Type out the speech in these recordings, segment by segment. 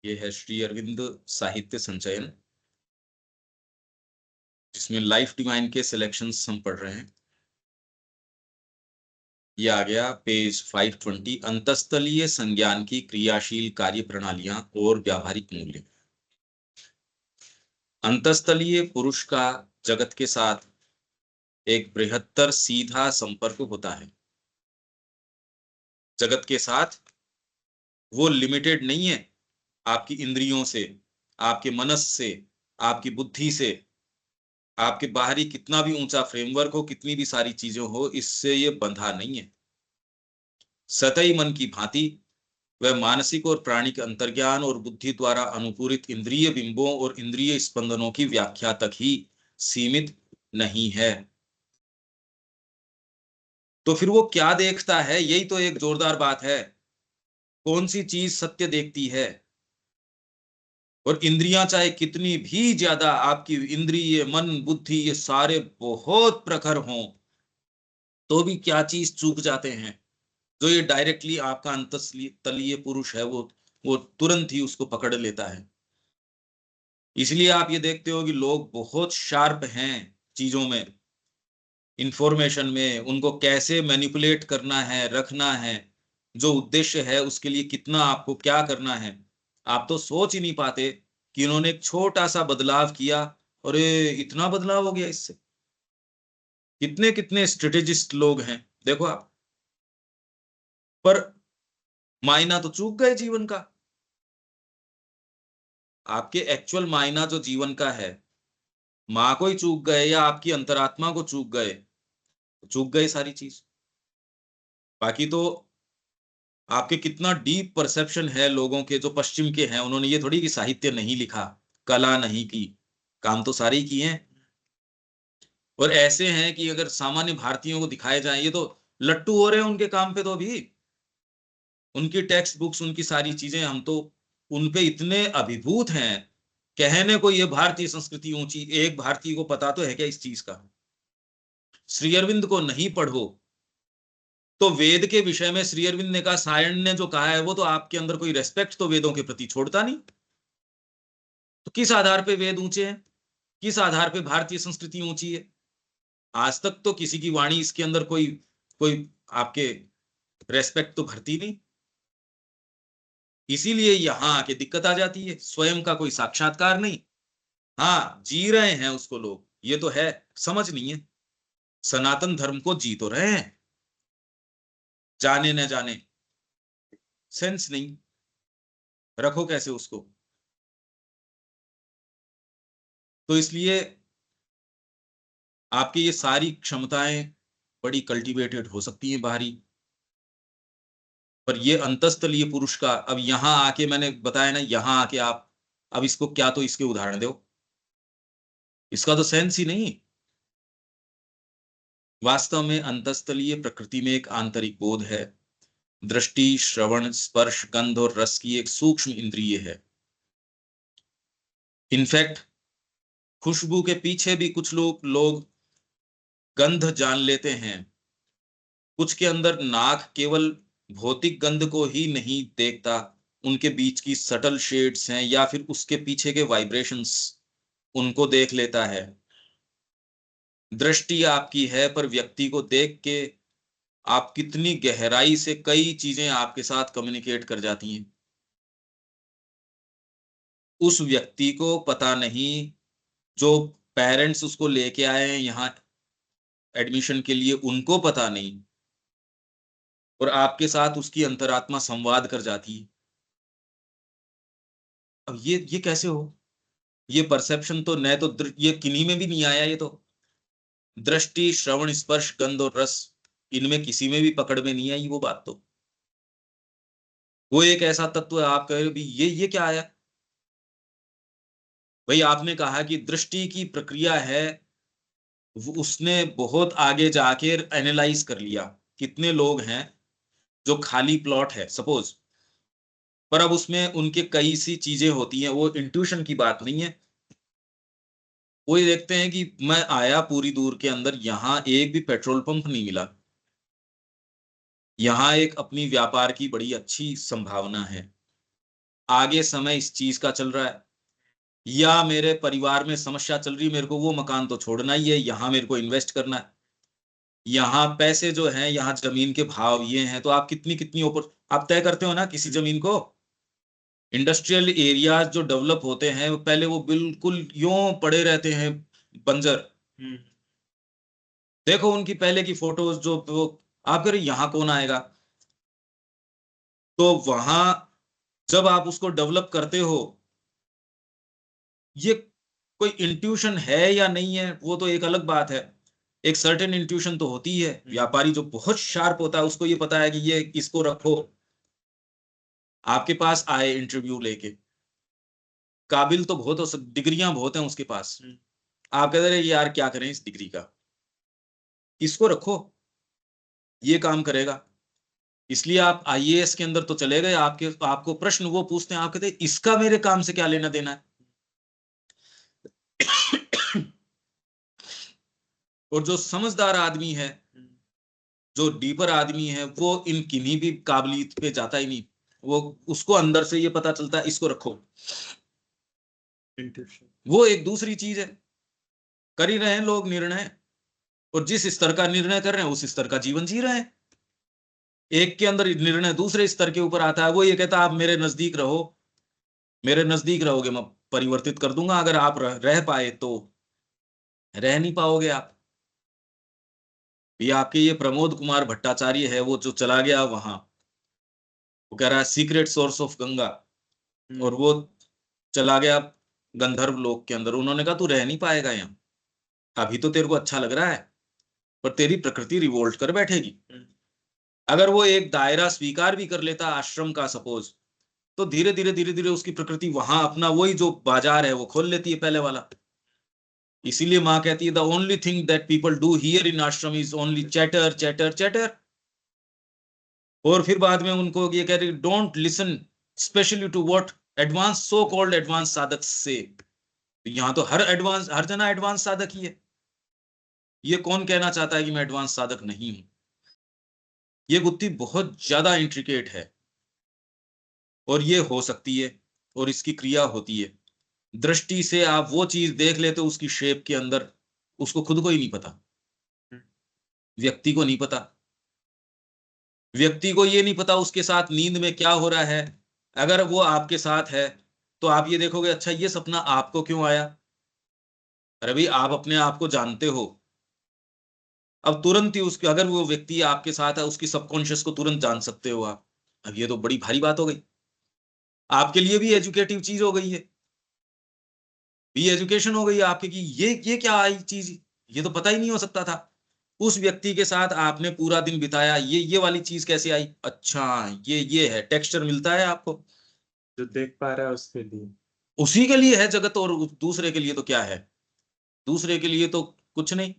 ये है श्री अरविंद साहित्य संचयन, जिसमें लाइफ डिवाइन के सिलेक्शंस हम पढ़ रहे हैं। ये आ गया पेज 520, अंतस्तलीय संज्ञान की क्रियाशील कार्य प्रणालियां और व्यावहारिक मूल्य। अंतस्तलीय पुरुष का जगत के साथ एक बृहत्तर सीधा संपर्क होता है। जगत के साथ वो लिमिटेड नहीं है आपकी इंद्रियों से, आपके मनस से, आपकी बुद्धि से, आपके बाहरी कितना भी ऊंचा फ्रेमवर्क हो, कितनी भी सारी चीजें हो, इससे ये बंधा नहीं है। सतही मन की भांति वह मानसिक और प्राणिक अंतर्ज्ञान और बुद्धि द्वारा अनुपूरित इंद्रिय बिंबों और इंद्रिय स्पंदनों की व्याख्या तक ही सीमित नहीं है। तो फिर वो क्या देखता है, यही तो एक जोरदार बात है। कौन सी चीज सत्य देखती है? और इंद्रियां चाहे कितनी भी ज्यादा आपकी इंद्रिय मन बुद्धि ये सारे बहुत प्रखर हों, तो भी क्या चीज चूक जाते हैं? जो ये डायरेक्टली आपका अंतस्तलीय पुरुष है, वो तुरंत ही उसको पकड़ लेता है। इसलिए आप ये देखते हो कि लोग बहुत शार्प हैं चीजों में, इंफॉर्मेशन में, उनको कैसे मैनिपुलेट करना है, रखना है, जो उद्देश्य है उसके लिए कितना आपको क्या करना है। आप तो सोच ही नहीं पाते कि इन्होंने एक छोटा सा बदलाव किया और ये इतना बदलाव हो गया इससे। कितने कितने स्ट्रेटेजिस्ट लोग हैं देखो आप, पर मायना तो चूक गए जीवन का। आपके एक्चुअल मायना जो जीवन का है, माँ को ही चूक गए या आपकी अंतरात्मा को चूक गए, तो चूक गए सारी चीज। बाकी तो आपके कितना डीप परसेप्शन है लोगों के जो पश्चिम के हैं, उन्होंने ये थोड़ी कि साहित्य नहीं लिखा, कला नहीं की, काम तो सारे ही किए हैं। और ऐसे हैं कि अगर सामान्य भारतीयों को दिखाए जाए, ये तो लट्टू हो रहे हैं उनके काम पे। तो अभी उनकी टेक्स्ट बुक्स, उनकी सारी चीजें, हम तो उन पे इतने अभिभूत हैं। कहने को ये भारतीय संस्कृति ऊंची, एक भारतीय को पता तो है क्या इस चीज का? श्री अरविंद को नहीं पढ़ो तो वेद के विषय में श्री अरविंद ने कहा, सायण ने जो कहा है वो तो आपके अंदर कोई रेस्पेक्ट तो वेदों के प्रति छोड़ता नहीं। तो किस आधार पे वेद ऊंचे हैं? किस आधार पे भारतीय संस्कृति ऊंची है? आज तक तो किसी की वाणी इसके अंदर कोई कोई आपके रेस्पेक्ट तो भरती नहीं। इसीलिए यहां आके दिक्कत आ जाती है, स्वयं का कोई साक्षात्कार नहीं। हाँ, जी रहे हैं उसको लोग, ये तो है, समझ नहीं है। सनातन धर्म को जी तो रहे हैं, जाने न जाने, सेंस नहीं, रखो कैसे उसको। तो इसलिए आपकी ये सारी क्षमताएं बड़ी कल्टीवेटेड हो सकती हैं बाहरी, पर ये अंतस्तलीय पुरुष का, अब यहां आके मैंने बताया ना, यहां आके आप अब इसको क्या तो इसके उदाहरण दो, इसका तो सेंस ही नहीं। वास्तव में अंतस्तलीय प्रकृति में एक आंतरिक बोध है। दृष्टि श्रवण स्पर्श गंध और रस की एक सूक्ष्म इंद्रिय है। इनफैक्ट खुशबू के पीछे भी कुछ लोग गंध जान लेते हैं। कुछ के अंदर नाक केवल भौतिक गंध को ही नहीं देखता, उनके बीच की सटल शेड्स हैं या फिर उसके पीछे के वाइब्रेशंस, उनको देख लेता है। दृष्टि आपकी है, पर व्यक्ति को देख के आप कितनी गहराई से कई चीजें आपके साथ कम्युनिकेट कर जाती हैं। उस व्यक्ति को पता नहीं, जो पेरेंट्स उसको लेके आए हैं यहाँ एडमिशन के लिए, उनको पता नहीं, और आपके साथ उसकी अंतरात्मा संवाद कर जाती है। अब ये कैसे हो? ये परसेप्शन तो न तो ये किन्हीं में भी नहीं आया। ये तो दृष्टि श्रवण स्पर्श गंध और रस, इनमें किसी में भी पकड़ में नहीं आई वो बात। तो वो एक ऐसा तत्व है, आप कह रहे हो भी ये क्या आया? भाई आपने कहा कि दृष्टि की प्रक्रिया है, उसने बहुत आगे जाके एनालाइज कर लिया। कितने लोग हैं जो खाली प्लॉट है सपोज, पर अब उसमें उनके कई सी चीजें होती हैं, वो इंट्यूशन की बात नहीं है। वो ये देखते हैं कि मैं आया पूरी दूर के अंदर, यहाँ एक भी पेट्रोल पंप नहीं मिला, यहाँ एक अपनी व्यापार की बड़ी अच्छी संभावना है, आगे समय इस चीज का चल रहा है, या मेरे परिवार में समस्या चल रही है, मेरे को वो मकान तो छोड़ना ही है, यहाँ मेरे को इन्वेस्ट करना है, यहाँ पैसे जो हैं, यहाँ जमीन के भाव ये हैं, तो आप कितनी कितनी ऊपर आप तय करते हो ना किसी जमीन को। इंडस्ट्रियल एरियाज जो डेवलप होते हैं पहले वो बिल्कुल यूं पड़े रहते हैं बंजर। देखो उनकी पहले की फोटोज जो वो, आप कह रहे यहाँ कौन आएगा, तो वहां जब आप उसको डेवलप करते हो, ये कोई इंट्यूशन है या नहीं है वो तो एक अलग बात है। एक सर्टेन इंट्यूशन तो होती है, व्यापारी जो बहुत शार्प होता है उसको ये पता है कि ये इसको रखो। आपके पास आए इंटरव्यू लेके, काबिल तो बहुत हो डिग्रियां बहुत हैं उसके पास, आप कहते रहे यार क्या करें इस डिग्री का, इसको रखो ये काम करेगा। इसलिए आप आईएएस के अंदर तो चले गए, आपको प्रश्न वो पूछते हैं, आप कहते हैं इसका मेरे काम से क्या लेना देना है। और जो समझदार आदमी है, जो डीपर आदमी है, वो इन किन्हीं भी काबिलियत पे जाता ही नहीं, वो उसको अंदर से ये पता चलता है इसको रखो। वो एक दूसरी चीज है, कर ही रहे हैं लोग निर्णय, और जिस स्तर का निर्णय कर रहे हैं उस स्तर का जीवन जी रहे हैं। एक के अंदर निर्णय दूसरे स्तर के ऊपर आता है, वो ये कहता है आप मेरे नजदीक रहो, मेरे नजदीक रहोगे मैं परिवर्तित कर दूंगा, अगर आप रह पाए तो रह नहीं पाओगे आप। ये आपके ये प्रमोद कुमार भट्टाचार्य है, वो जो चला गया वहां, वो कह रहा है सीक्रेट सोर्स ऑफ गंगा, और वो चला गया गंधर्व लोक के अंदर। उन्होंने कहा तू रह नहीं पाएगा यहाँ, अभी तो तेरे को अच्छा लग रहा है, पर तेरी प्रकृति रिवोल्ट कर बैठेगी। अगर वो एक दायरा स्वीकार भी कर लेता आश्रम का सपोज, तो धीरे धीरे उसकी प्रकृति वहां अपना वही जो बाजार है वो खोल लेती है पहले वाला। इसीलिए माँ कहती है the only thing that people do here in ashram is only chatter chatter chatter. और फिर बाद में उनको ये कह रही don't listen specially to what advance so called advance साधक से। यहाँ तो हर जना एडवांस साधक ही है, ये कौन कहना चाहता है कि मैं एडवांस साधक नहीं हूं। ये गुत्थी बहुत ज्यादा इंट्रिकेट है, और ये हो सकती है, और इसकी क्रिया होती है। दृष्टि से आप वो चीज देख लेते हो उसकी शेप के अंदर, उसको खुद को ही नहीं पता, व्यक्ति को नहीं पता, व्यक्ति को ये नहीं पता उसके साथ नींद में क्या हो रहा है। अगर वो आपके साथ है तो आप ये देखोगे अच्छा ये सपना आपको क्यों आया। अरे भाई आप अपने आप को जानते हो, अब तुरंत ही उसके अगर वो व्यक्ति आपके साथ है उसकी सबकॉन्शियस को तुरंत जान सकते हो आप। अब ये तो बड़ी भारी बात हो गई, आपके लिए भी एजुकेटिव चीज हो गई है, भी एजुकेशन हो गई है आपके कि ये क्या आई चीज, ये तो पता ही नहीं हो सकता था। उस व्यक्ति के साथ आपने पूरा दिन बिताया, ये वाली चीज कैसे आई, अच्छा ये है, टेक्सचर मिलता है आपको, जो देख पा रहा है उसके लिए, उसी के लिए है जगत, और दूसरे के लिए तो क्या है, दूसरे के लिए तो कुछ नहीं।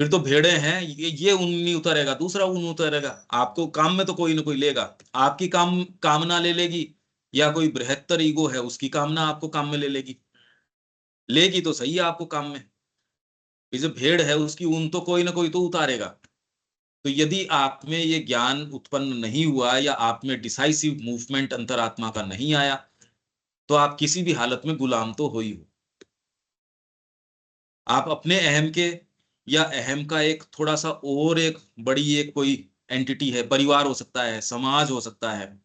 फिर तो भेड़े हैं, ये ऊन नहीं उतारेगा दूसरा ऊन उतारेगा, आपको काम में तो कोई ना कोई लेगा, आपकी कामना ले लेगी, या कोई बृहत्तर ईगो है उसकी कामना आपको काम में ले लेगी, लेगी तो सही है आपको काम में। ये जो भेड़ है उसकी ऊन तो कोई ना कोई तो उतारेगा। तो यदि आप में ये ज्ञान उत्पन्न नहीं हुआ, या आप में डिसाइसिव मूवमेंट अंतरात्मा का नहीं आया, तो आप किसी भी हालत में गुलाम तो हो ही हो। आप अपने अहम के, या अहम का एक थोड़ा सा और एक बड़ी एक कोई एंटिटी है, परिवार हो सकता है, समाज हो सकता है,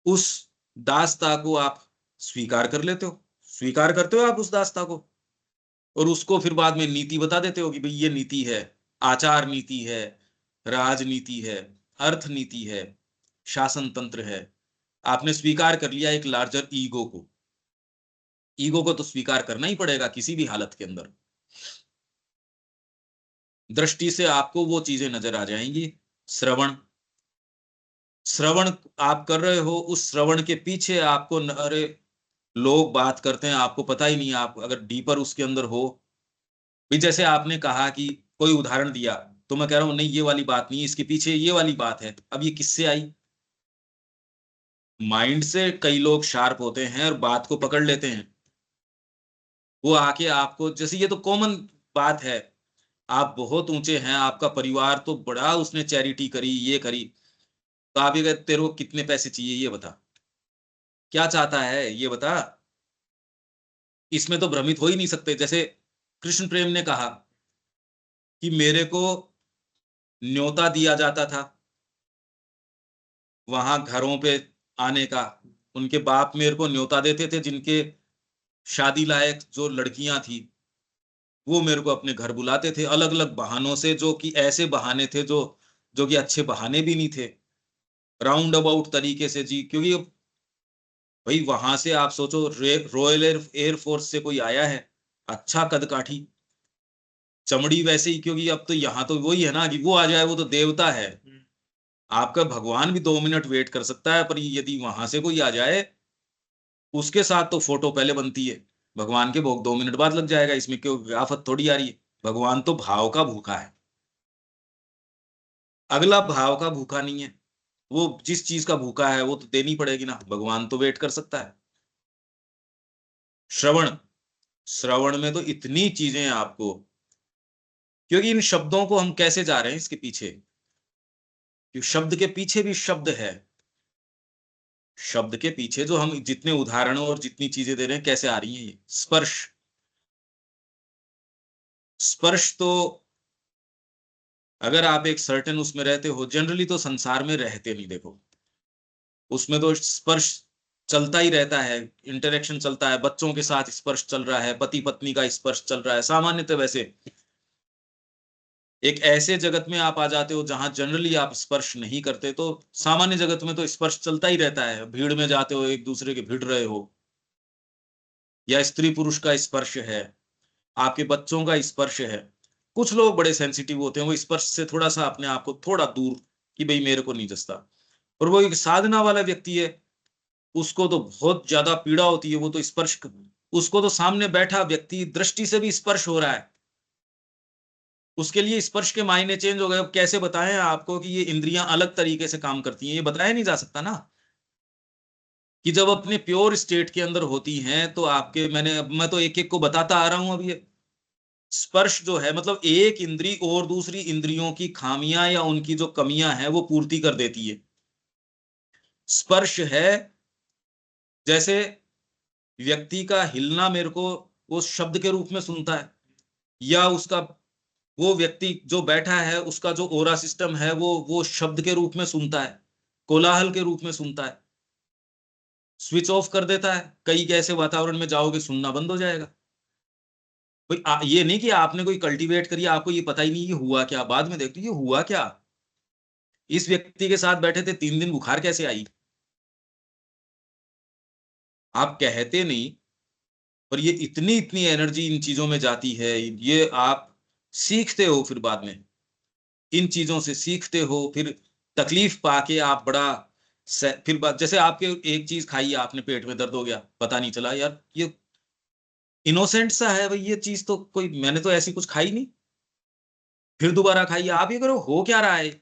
उस दासता को आप स्वीकार कर लेते हो, स्वीकार करते हो आप उस दासता को, और उसको फिर बाद में नीति बता देते हो कि भाई ये नीति है, आचार नीति है, राजनीति है, अर्थ नीति है, शासन तंत्र है। आपने स्वीकार कर लिया एक लार्जर ईगो को, ईगो को तो स्वीकार करना ही पड़ेगा किसी भी हालत के अंदर। दृष्टि से आपको वो चीजें नजर आ जाएंगी। श्रवण, श्रवण आप कर रहे हो, उस श्रवण के पीछे आपको अरे लोग बात करते हैं आपको पता ही नहीं, आप अगर डीपर उसके अंदर हो भी, जैसे आपने कहा कि कोई उदाहरण दिया, तो मैं कह रहा हूं नहीं ये वाली बात नहीं, इसके पीछे ये वाली बात है। अब ये किससे आई, माइंड से कई लोग शार्प होते हैं और बात को पकड़ लेते हैं, वो आके आपको, जैसे ये तो कॉमन बात है, आप बहुत ऊंचे हैं, आपका परिवार तो बड़ा, उसने चैरिटी करी ये करी, तो आप ये कहते तेरे को कितने पैसे चाहिए ये बता, क्या चाहता है ये बता। इसमें तो भ्रमित हो ही नहीं सकते। जैसे कृष्ण प्रेम ने कहा कि मेरे को न्योता दिया जाता था वहां घरों पे आने का, उनके बाप मेरे को न्योता देते थे, जिनके शादी लायक जो लड़कियां थी वो मेरे को अपने घर बुलाते थे अलग अलग बहानों से, जो कि ऐसे बहाने थे जो कि अच्छे बहाने भी नहीं थे, राउंड अबाउट तरीके से जी। क्योंकि भाई वहां से आप सोचो, रॉयल एयर फोर्स से कोई आया है, अच्छा कदकाठी, चमड़ी वैसे ही, क्योंकि अब तो यहाँ तो वही है ना कि वो आ जाए वो तो देवता है। आपका भगवान भी 2 मिनट वेट कर सकता है, पर यदि वहां से कोई आ जाए उसके साथ तो फोटो पहले बनती है, भगवान के भोग 2 मिनट बाद लग जाएगा। इसमें क्यों आफत थोड़ी आ रही है। भगवान तो भाव का भूखा है, अगला भाव का भूखा नहीं है। वो जिस चीज का भूखा है वो तो देनी पड़ेगी ना, भगवान तो वेट कर सकता है। श्रवण, श्रवण में तो इतनी चीजें हैं आपको, क्योंकि इन शब्दों को हम कैसे जा रहे हैं इसके पीछे, कि शब्द के पीछे भी शब्द है। शब्द के पीछे जो हम जितने उदाहरणों और जितनी चीजें दे रहे हैं कैसे आ रही हैं ये। स्पर्श, स्पर्श तो अगर आप एक सर्टेन उसमें रहते हो, जनरली तो संसार में रहते नहीं देखो, उसमें तो स्पर्श चलता ही रहता है, इंटरेक्शन चलता है, बच्चों के साथ स्पर्श चल रहा है, पति पत्नी का स्पर्श चल रहा है सामान्यतः। वैसे एक ऐसे जगत में आप आ जाते हो जहां जनरली आप स्पर्श नहीं करते, तो सामान्य जगत में तो स्पर्श चलता ही रहता है। भीड़ में जाते हो, एक दूसरे के भिड़ रहे हो, या स्त्री पुरुष का स्पर्श है, आपके बच्चों का स्पर्श है। कुछ लोग बड़े सेंसिटिव होते हैं, वो स्पर्श से थोड़ा सा अपने आप को थोड़ा दूर, कि भाई मेरे को नहीं जचता। और वो एक साधना वाला व्यक्ति है, उसको तो बहुत ज्यादा पीड़ा होती है, वो तो स्पर्श, उसको तो सामने बैठा व्यक्ति दृष्टि से भी स्पर्श हो रहा है, उसके लिए स्पर्श के मायने चेंज हो गए। अब कैसे बताएं आपको कि ये इंद्रियां अलग तरीके से काम करती हैं, ये बताया नहीं जा सकता ना। कि जब अपने प्योर स्टेट के अंदर होती हैं तो आपके, मैं तो एक एक को बताता आ रहा हूं अभी। स्पर्श जो है मतलब एक इंद्री और दूसरी इंद्रियों की खामियां या उनकी जो कमियां हैं वो पूर्ति कर देती है। स्पर्श है जैसे व्यक्ति का हिलना मेरे को वो शब्द के रूप में सुनता है, या उसका वो व्यक्ति जो बैठा है उसका जो ओरा सिस्टम है वो शब्द के रूप में सुनता है, कोलाहल के रूप में सुनता है। स्विच ऑफ कर देता है, कई कैसे वातावरण में जाओगे सुनना बंद हो जाएगा। भाई ये नहीं कि आपने कोई कल्टीवेट करी, आपको ये पता ही नहीं ये हुआ क्या, बाद में देखते ये हुआ क्या। इस व्यक्ति के साथ बैठे थे 3 दिन, बुखार कैसे आई, आप कहते नहीं, पर ये इतनी इतनी एनर्जी इन चीजों में जाती है। ये आप सीखते हो, फिर बाद में इन चीजों से सीखते हो, फिर तकलीफ पाके आप बड़ा फिर बात, जैसे आपके एक चीज खाई आपने, पेट में दर्द हो गया, पता नहीं चला यार, ये इनोसेंट सा है भाई, ये चीज तो कोई, मैंने तो ऐसी कुछ खाई नहीं। फिर दोबारा खाइए, आप ये करो हो क्या रहा है।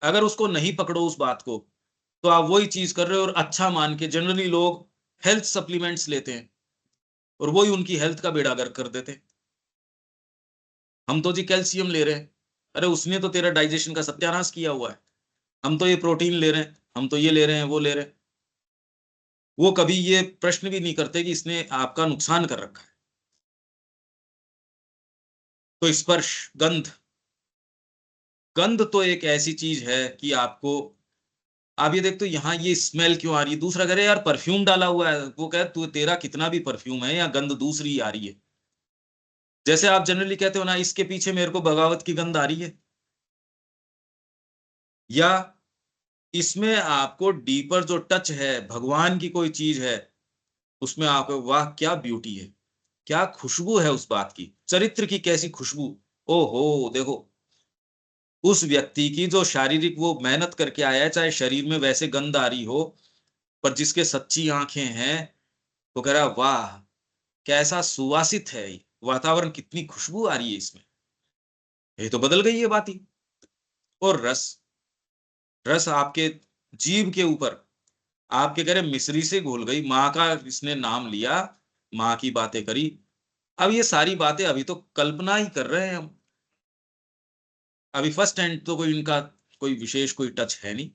अगर उसको नहीं पकड़ो उस बात को, तो आप वही चीज कर रहे हो, और अच्छा मान के जनरली लोग हेल्थ सप्लीमेंट्स लेते हैं और वही उनकी हेल्थ का बेड़ा गर्क कर देते हैं। हम तो जी कैल्शियम ले रहे हैं, अरे उसने तो तेरा डाइजेशन का सत्यानाश किया हुआ है। हम तो ये प्रोटीन ले रहे हैं, हम तो ये ले रहे हैं, वो ले रहे हैं। वो कभी ये प्रश्न भी नहीं करते कि इसने आपका नुकसान कर रखा है। तो स्पर्श, गंध, गंध तो एक ऐसी चीज है कि आपको, आप ये देखते हो यहाँ ये स्मेल क्यों आ रही है, दूसरा कह रहे यार परफ्यूम डाला हुआ है, वो कहे तू तेरा कितना भी परफ्यूम है या गंध दूसरी आ रही है। जैसे आप जनरली कहते हो ना इसके पीछे मेरे को बगावत की गंध आ रही है, या इसमें आपको डीपर जो टच है भगवान की कोई चीज है, उसमें आपको वाह क्या ब्यूटी है, क्या खुशबू है उस बात की, चरित्र की कैसी खुशबू। ओहो देखो, उस व्यक्ति की जो शारीरिक वो मेहनत करके आया है, चाहे शरीर में वैसे गंध आ रही हो, पर जिसके सच्ची आंखें हैं, वो कह रहा वाह कैसा सुवासित है ये वातावरण, कितनी खुशबू आ रही है इसमें, ये तो बदल गई है बात ही। और रस, रस आपके जीभ के ऊपर, आपके कह रहे मिश्री से घोल गई, माँ का इसने नाम लिया, माँ की बातें करी। अब ये सारी बातें अभी तो कल्पना ही कर रहे हैं हम, अभी फर्स्ट हैंड तो कोई इनका कोई विशेष कोई टच है नहीं।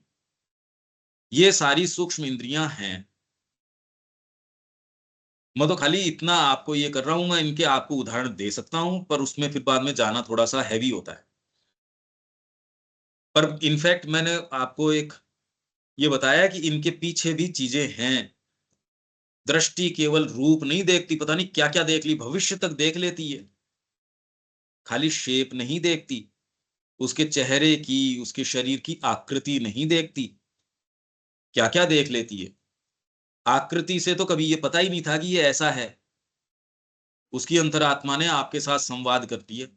ये सारी सूक्ष्म इंद्रियां हैं, मैं तो खाली इतना आपको ये कर रहा हूं, मैं इनके आपको उदाहरण दे सकता हूं, पर उसमें फिर बाद में जाना थोड़ा सा हैवी होता है। पर इनफैक्ट मैंने आपको एक ये बताया कि इनके पीछे भी चीजें हैं। दृष्टि केवल रूप नहीं देखती, पता नहीं क्या क्या देख ली, भविष्य तक देख लेती है। खाली शेप नहीं देखती, उसके चेहरे की, उसके शरीर की आकृति नहीं देखती, क्या क्या देख लेती है। आकृति से तो कभी ये पता ही नहीं था कि ये ऐसा है। उसकी अंतरात्मा ने आपके साथ संवाद करती है।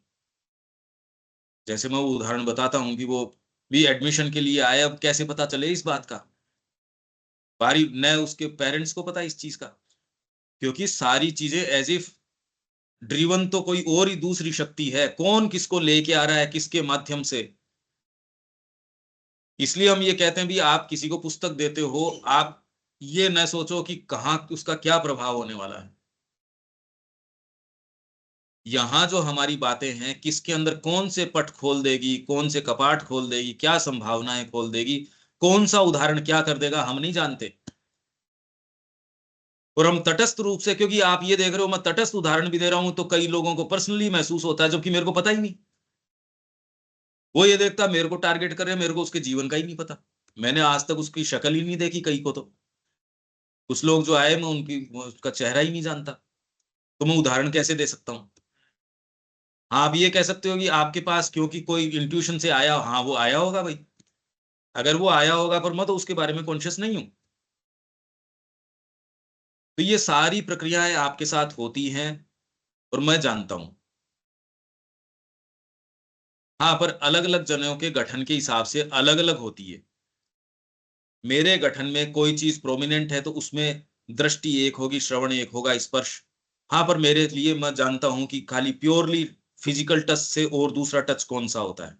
जैसे मैं वो उदाहरण बताता हूँ कि वो भी एडमिशन के लिए आए, अब कैसे पता चले इस बात का? बारी न उसके पेरेंट्स को पता इस चीज का, क्योंकि सारी चीजें एज इफ ड्रिवन तो कोई और ही दूसरी शक्ति है, कौन किसको लेके आ रहा है, किसके माध्यम से। इसलिए हम ये कहते हैं भी आप किसी को पुस्तक देते हो, आप ये न सोचो कि कहाँ उसका क्या प्रभाव होने वाला है। यहाँ जो हमारी बातें हैं, किसके अंदर कौन से पट खोल देगी, कौन से कपाट खोल देगी, क्या संभावनाएं खोल देगी, कौन सा उदाहरण क्या कर देगा, हम नहीं जानते। और हम तटस्थ रूप से, क्योंकि आप ये देख रहे हो मैं तटस्थ उदाहरण भी दे रहा हूं, तो कई लोगों को पर्सनली महसूस होता है, जबकि मेरे को पता ही नहीं। वो ये देखता मेरे को टारगेट कर रहे हैं, मेरे को उसके जीवन का ही नहीं पता। मैंने आज तक उसकी शक्ल ही नहीं देखी कई को तो। कुछ लोग जो आए, मैं उसका चेहरा ही नहीं जानता, तो मैं उदाहरण कैसे दे सकता हूँ? हाँ, आप ये कह सकते हो कि आपके पास क्योंकि कोई इंट्यूशन से आया, हाँ वो आया होगा भाई, अगर वो आया होगा, पर मैं तो उसके बारे में कॉन्शियस नहीं हूं। तो ये सारी प्रक्रियाएं आपके साथ होती हैं, और मैं जानता हूं। हाँ, पर अलग अलग जनों के गठन के हिसाब से अलग अलग होती है। मेरे गठन में कोई चीज प्रोमिनेंट है तो उसमें दृष्टि एक होगी, श्रवण एक होगा, स्पर्श। हाँ, पर मेरे लिए मैं जानता हूं कि खाली प्योरली फिजिकल टच से और दूसरा टच कौन सा होता है।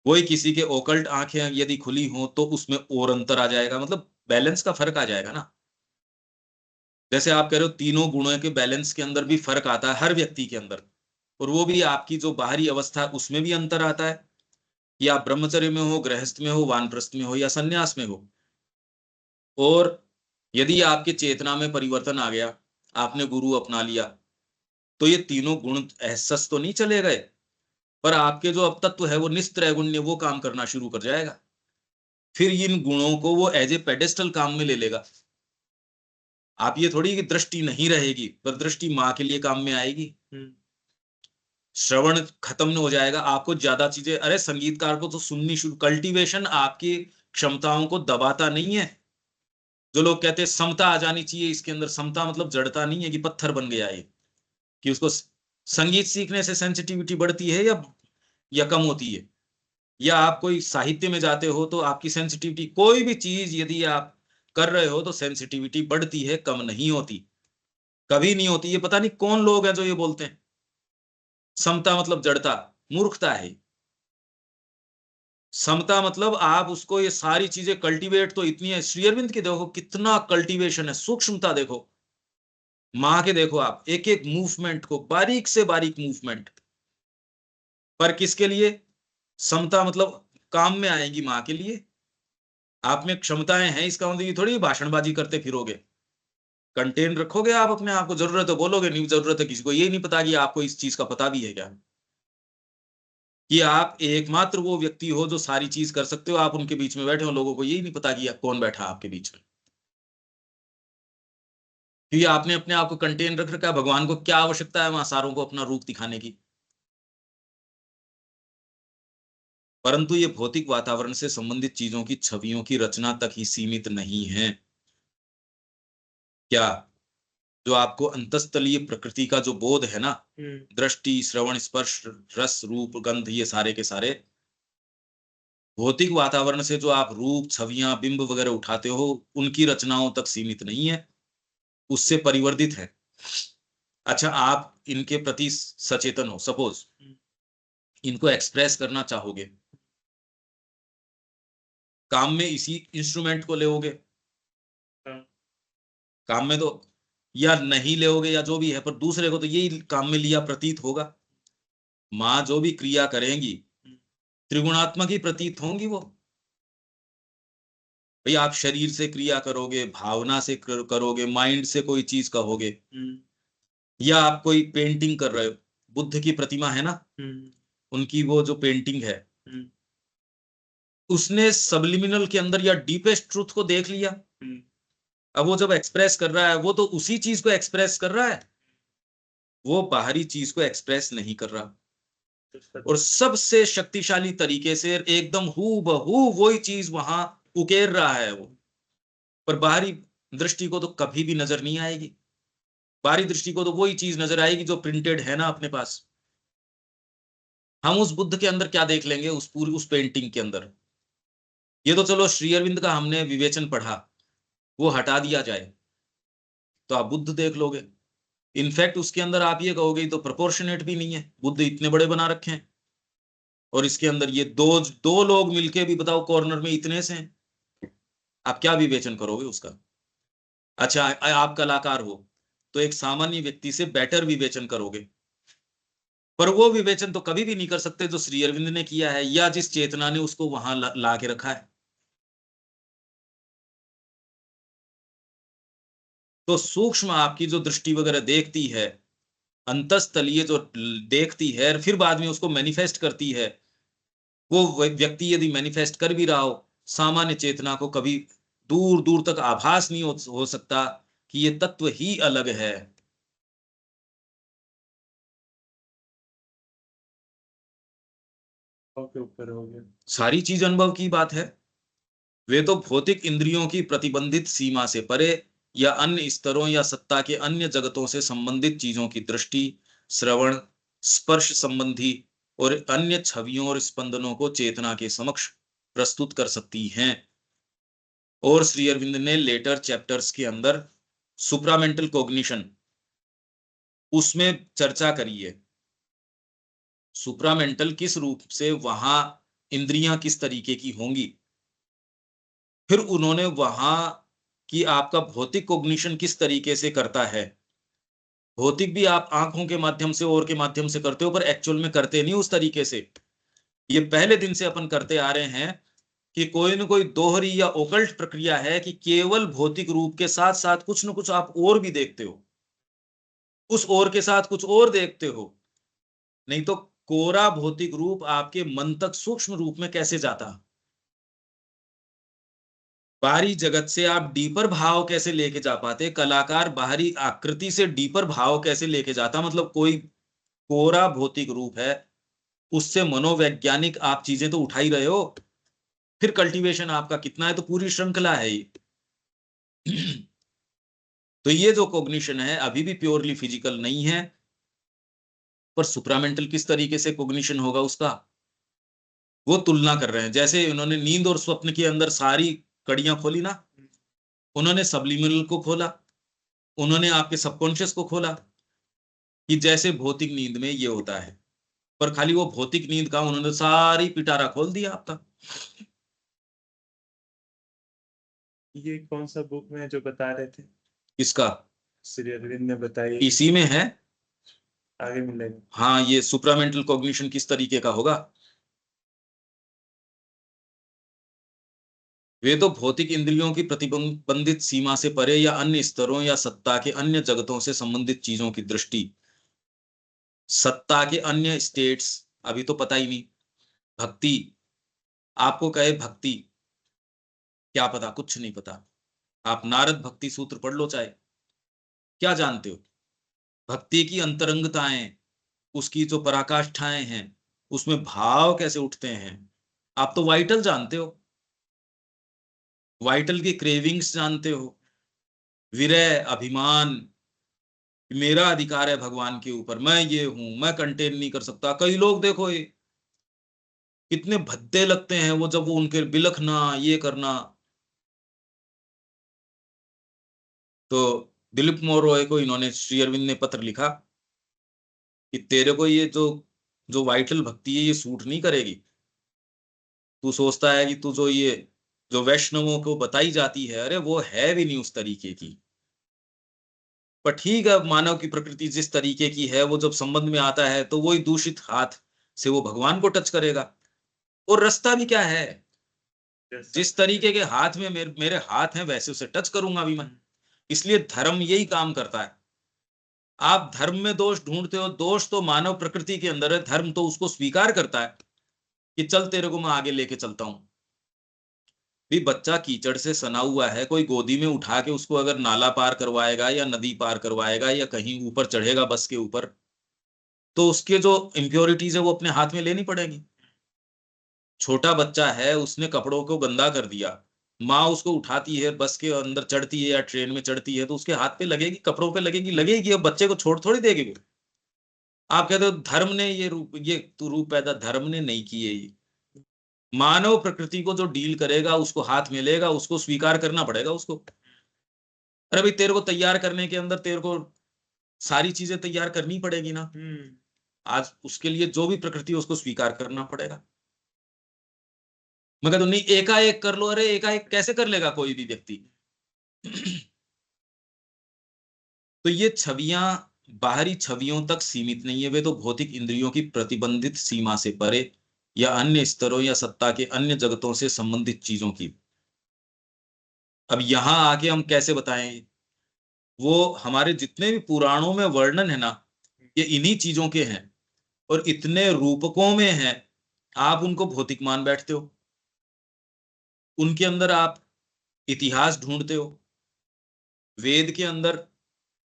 वही किसी के ओकल्ट आंखें यदि खुली हो तो उसमें और अंतर आ जाएगा, मतलब बैलेंस का फर्क आ जाएगा ना। जैसे आप कह रहे हो तीनों गुणों के बैलेंस के अंदर भी फर्क आता है हर व्यक्ति के अंदर, और वो भी आपकी जो बाहरी अवस्था है उसमें भी अंतर आता है, कि आप ब्रह्मचर्य में हो, गृहस्थ में हो, वानप्रस्थ में हो या सन्यास में हो। और यदि आपके चेतना में परिवर्तन आ गया, आपने गुरु अपना लिया, तो ये तीनों गुण एहसस तो नहीं चले गए, पर आपके जो अब तत्व है वो निस्त्रैगुण्य वो काम करना शुरू कर जाएगा। फिर इन गुणों को वो एज ए पेडेस्टल काम में ले लेगा। आप ये थोड़ी कि दृष्टि नहीं रहेगी, पर दृष्टि माँ के लिए काम में आएगी। श्रवण खत्म हो जाएगा, आपको ज्यादा चीजें, अरे संगीतकार को तो सुननी शुरू, कल्टीवेशन आपकी क्षमताओं को दबाता नहीं है। जो लोग कहते हैं समता आ जानी चाहिए इसके अंदर, समता मतलब जड़ता नहीं है कि पत्थर बन गया ये, कि उसको संगीत सीखने से सेंसिटिविटी बढ़ती है या कम होती है। या आप कोई साहित्य में जाते हो तो आपकी सेंसिटिविटी, कोई भी चीज यदि आप कर रहे हो तो सेंसिटिविटी बढ़ती है, कम नहीं होती, कभी नहीं होती। ये पता नहीं कौन लोग हैं जो ये बोलते हैं समता मतलब जड़ता, मूर्खता है। समता मतलब आप उसको, ये सारी चीजें कल्टीवेट तो इतनी है, श्री अरविंद के देखो कितना कल्टीवेशन है, सूक्ष्मता देखो, माँ के देखो आप एक एक मूवमेंट को, बारीक से बारीक मूवमेंट, पर किसके लिए? समता मतलब काम में आएगी माँ के लिए। आप में क्षमताएं हैं, इसका मतलब ये थोड़ी भाषणबाजी करते फिरोगे। कंटेन रखोगे आप अपने आप को, जरूरत है बोलोगे, नहीं जरूरत है किसी को ये नहीं पता कि आपको इस चीज का पता भी है क्या, कि आप एकमात्र वो व्यक्ति हो जो सारी चीज कर सकते हो, आप उनके बीच में बैठे हो, लोगों को यही नहीं पता कि कौन बैठा आपके बीच में, क्योंकि आपने अपने आप को कंटेन रख रखा है। भगवान को क्या आवश्यकता है वहां सारों को अपना रूप दिखाने की? परंतु ये भौतिक वातावरण से संबंधित चीजों की छवियों की रचना तक ही सीमित नहीं है। क्या? जो आपको अंतस्तलीय प्रकृति का जो बोध है ना, दृष्टि, श्रवण, स्पर्श, रस, रूप, गंध, ये सारे के सारे भौतिक वातावरण से जो आप रूप, छवियां, बिंब वगैरह उठाते हो, उनकी रचनाओं तक सीमित नहीं है, उससे परिवर्धित है। अच्छा, आप इनके प्रति सचेतन हो, सपोज इनको एक्सप्रेस करना चाहोगे, काम में इसी इंस्ट्रूमेंट को लेोगे, काम में तो, या नहीं लेोगे या जो भी है, पर दूसरे को तो यही काम में लिया प्रतीत होगा। माँ जो भी क्रिया करेंगी त्रिगुणात्मक ही प्रतीत होंगी वो। भाई आप शरीर से क्रिया करोगे, भावना से करोगे, माइंड से कोई चीज कहोगे, या आप कोई पेंटिंग कर रहे हो, बुद्ध की प्रतिमा है ना, उनकी वो जो पेंटिंग है, उसने सबलिमिनल के अंदर या डीपेस्ट ट्रूथ को देख लिया। अब वो जब एक्सप्रेस कर रहा है, वो तो उसी चीज को एक्सप्रेस कर रहा है, वो बाहरी चीज को एक्सप्रेस नहीं कर रहा। और सबसे शक्तिशाली तरीके से एकदम हू बहू वही चीज वहां उकेर रहा है वो, पर बाहरी दृष्टि को तो कभी भी नजर नहीं आएगी। बाहरी दृष्टि को तो वही चीज नजर आएगी जो प्रिंटेड है ना अपने पास। हम उस बुद्ध के अंदर क्या देख लेंगे, उस पेंटिंग के अंदर? ये तो चलो श्री अरविंद का हमने विवेचन पढ़ा, वो हटा दिया जाए तो आप बुद्ध देख लोगे। इनफैक्ट उसके अंदर आप ये कहोगे तो प्रोपोर्शनेट भी नहीं है, बुद्ध इतने बड़े बना रखे हैं, और इसके अंदर ये दो दो लोग मिलके भी बताओ कॉर्नर में इतने से हैं, आप क्या विवेचन करोगे उसका? अच्छा आप कलाकार हो तो एक सामान्य व्यक्ति से बेटर विवेचन करोगे, पर वो विवेचन तो कभी भी नहीं कर सकते जो श्री अरविंद ने किया है या जिस चेतना ने उसको वहां ला के रखा है। तो सूक्ष्म आपकी जो दृष्टि वगैरह देखती है, अंतस्तलीय जो देखती है, फिर बाद में उसको मैनिफेस्ट करती है, वो व्यक्ति यदि मैनिफेस्ट कर भी रहा हो, सामान्य चेतना को कभी दूर दूर तक आभास नहीं हो सकता कि ये तत्व ही अलग है। के ऊपर हो गया। सारी चीज अनुभव की बात है। वे तो भौतिक इंद्रियों की प्रतिबंधित सीमा से परे या अन्य स्तरों या सत्ता के अन्य जगतों से संबंधित चीजों की दृष्टि, श्रवण, स्पर्श संबंधी और अन्य छवियों और स्पंदनों को चेतना के समक्ष प्रस्तुत कर सकती हैं। और श्री अरविंद ने लेटर चैप्टर्स के अंदर सुप्रामेंटल कॉग्निशन उसमें चर्चा करी है। सुप्रामेंटल किस रूप से वहां इंद्रियां किस तरीके की होंगी, फिर उन्होंने वहां कि आपका भौतिक कॉग्निशन किस तरीके से करता है। भौतिक भी आप आंखों के माध्यम से और के माध्यम से करते हो, पर एक्चुअल में करते नहीं उस तरीके से। ये पहले दिन से अपन करते आ रहे हैं कि कोई ना कोई दोहरी या ओकल्ट प्रक्रिया है कि केवल भौतिक रूप के साथ साथ कुछ ना कुछ आप और भी देखते हो, उस और के साथ कुछ और देखते हो। नहीं तो कोरा भौतिक रूप आपके मन तक सूक्ष्म रूप में कैसे जाता? बाहरी जगत से आप डीपर भाव कैसे लेके जा पाते? कलाकार बाहरी आकृति से डीपर भाव कैसे लेके जाता? मतलब कोई कोरा भौतिक रूप है, उससे मनोवैज्ञानिक आप चीजें तो उठा ही रहे हो, फिर कल्टीवेशन आपका कितना है? तो पूरी श्रृंखला है ये। तो ये जो कॉग्निशन है अभी भी प्योरली फिजिकल नहीं है, पर सुप्रामेंटल किस तरीके से कॉग्निशन होगा उसका, वो तुलना कर रहे हैं। जैसे उन्होंने नींद और स्वप्न के अंदर सारी कड़ियां खोली ना, उन्होंने सबलिमिनल को खोला, उन्होंने आपके सबकॉन्शियस को खोला, कि जैसे भौतिक नींद में ये होता है, पर खाली वो भौतिक नींद का उन्होंने सारी पिटारा खोल दिया आपका। ये कौन सा बुक में जो बता रहे थे? इसका श्री अरविंद ने बताई। इसी में है। आगे मिलेगा। हाँ, ये सुप्रामेंटल कॉग्निशन किस तरीके का होगा। वे तो भौतिक इंद्रियों की प्रतिबंधित सीमा से परे या अन्य स्तरों या सत्ता के अन्य जगतों से संबंधित चीजों की दृष्टि, सत्ता के अन्य स्टेट्स अभी तो पता ही नहीं। भक्ति, आपको कहे भक्ति, क्या पता, कुछ नहीं पता। आप नारद भक्ति सूत्र पढ़ लो चाहे, क्या जानते हो? भक्ति की अंतरंगताएं, उसकी जो पराकाष्ठाएं हैं, उसमें भाव कैसे उठते हैं, आप तो वाइटल जानते हो, वाइटल की क्रेविंग्स जानते हो, विरह, अभिमान, मेरा अधिकार है भगवान के ऊपर, मैं ये हूं, मैं कंटेन नहीं कर सकता। कई लोग देखो ये कितने भद्दे लगते हैं, वो जब वो उनके बिलखना ये करना। तो दिलीप मोरॉय को इन्होंने, श्री अरविंद ने पत्र लिखा कि तेरे को ये जो जो वाइटल भक्ति है ये सूट नहीं करेगी। तू सोचता है कि तू जो ये जो वैष्णवों को बताई जाती है, अरे वो है भी नहीं उस तरीके की। पर ठीक है, मानव की प्रकृति जिस तरीके की है, वो जब संबंध में आता है तो वही दूषित हाथ से वो भगवान को टच करेगा। और रास्ता भी क्या है, जिस तरीके के हाथ में मेरे हाथ हैं वैसे उसे टच करूंगा अभी मैं। इसलिए धर्म यही काम करता है। आप धर्म में दोष ढूंढते हो, दोष तो मानव प्रकृति के अंदर है, धर्म तो उसको स्वीकार करता है कि चल तेरे को मैं आगे लेके चलता हूं। भी बच्चा कीचड़ से सना हुआ है, कोई गोदी में उठा के उसको अगर नाला पार करवाएगा या नदी पार करवाएगा या कहीं ऊपर चढ़ेगा बस के ऊपर, तो उसके जो इम्प्योरिटीज है वो अपने हाथ में लेनी पड़ेगी। छोटा बच्चा है, उसने कपड़ों को गंदा कर दिया, माँ उसको उठाती है, बस के अंदर चढ़ती है या ट्रेन में चढ़ती है, तो उसके हाथ पे लगेगी, कपड़ों पे लगेगी, लगेगी। अब बच्चे को छोड़ थोड़ी देगी वो। आप कहते हो धर्म ने ये तो रूप पैदा, धर्म ने नहीं किए ये। मानव प्रकृति को जो डील करेगा उसको हाथ में लेगा, उसको स्वीकार करना पड़ेगा उसको। अरे भाई तेरे को तैयार करने के अंदर तेरे को सारी चीजें तैयार करनी पड़ेगी ना। आज उसके लिए जो भी प्रकृति है उसको स्वीकार करना पड़ेगा। मैं कहता हूं नहीं एकाएक कर लो, अरे एकाएक कैसे कर लेगा कोई भी व्यक्ति। तो ये छवियां बाहरी छवियों तक सीमित नहीं है, वे तो भौतिक इंद्रियों की प्रतिबंधित सीमा से परे या अन्य स्तरों या सत्ता के अन्य जगतों से संबंधित चीजों की। अब यहां आके हम कैसे बताएं, वो हमारे जितने भी पुराणों में वर्णन है ना, ये इन्हीं चीजों के हैं और इतने रूपकों में हैं, आप उनको भौतिक मान बैठते हो। उनके अंदर आप इतिहास ढूंढते हो। वेद के अंदर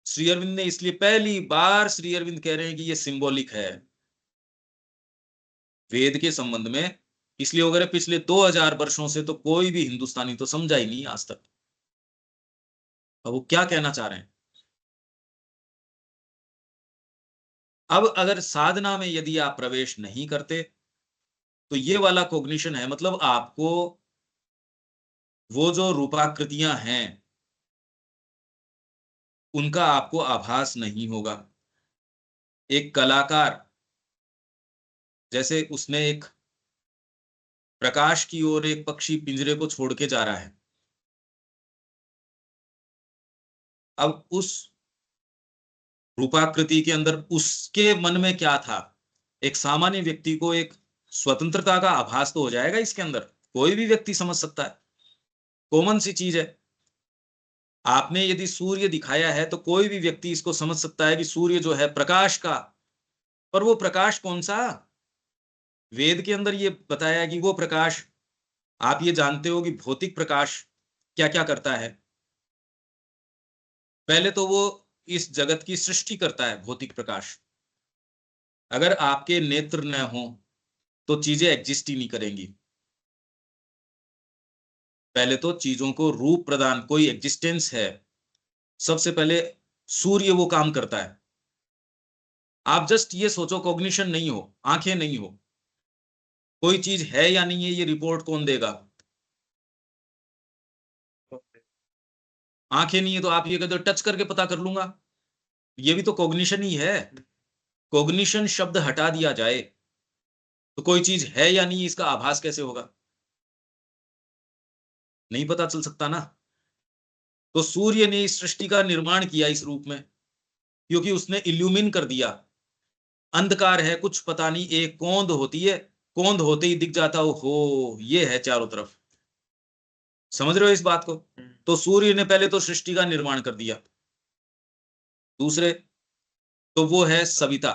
श्री अरविंद ने, इसलिए पहली बार श्री अरविंद कह रहे हैं कि ये सिंबॉलिक है वेद के संबंध में। इसलिए अगर पिछले 2000 वर्षों से तो कोई भी हिंदुस्तानी तो समझा ही नहीं आज तक। अब वो क्या कहना चाह रहे हैं। अब अगर साधना में यदि आप प्रवेश नहीं करते तो ये वाला कॉग्निशन है, मतलब आपको वो जो रूपाकृतियां हैं उनका आपको आभास नहीं होगा। एक कलाकार जैसे उसने एक प्रकाश की ओर एक पक्षी पिंजरे को छोड़ के जा रहा है, अब उस रूपाकृति के अंदर उसके मन में क्या था। एक सामान्य व्यक्ति को एक स्वतंत्रता का आभास तो हो जाएगा इसके अंदर, कोई भी व्यक्ति समझ सकता है, कॉमन सी चीज है। आपने यदि सूर्य दिखाया है तो कोई भी व्यक्ति इसको समझ सकता है कि सूर्य जो है प्रकाश का, पर वो प्रकाश कौन सा। वेद के अंदर ये बताया कि वो प्रकाश, आप ये जानते हो कि भौतिक प्रकाश क्या क्या करता है। पहले तो वो इस जगत की सृष्टि करता है भौतिक प्रकाश। अगर आपके नेत्र न हो तो चीजें एग्जिस्ट ही नहीं करेंगी। पहले तो चीजों को रूप प्रदान, कोई एग्जिस्टेंस है, सबसे पहले सूर्य वो काम करता है। आप जस्ट ये सोचो कॉग्निशन नहीं हो, आंखें नहीं हो, कोई चीज है या नहीं है ये रिपोर्ट कौन देगा। आंखें नहीं है तो आप ये कहते हो टच करके पता कर लूंगा, ये भी तो कॉग्निशन ही है। कॉग्निशन शब्द हटा दिया जाए तो कोई चीज है या नहीं इसका आभास कैसे होगा, नहीं पता चल सकता ना। तो सूर्य ने इस सृष्टि का निर्माण किया इस रूप में क्योंकि उसने इल्यूमिन कर दिया। अंधकार है, कुछ पता नहीं, एक कौंध होती है, कौंध होते ही दिख जाता हो ये है चारों तरफ। समझ रहे हो इस बात को। तो सूर्य ने पहले तो सृष्टि का निर्माण कर दिया। दूसरे तो वो है सविता,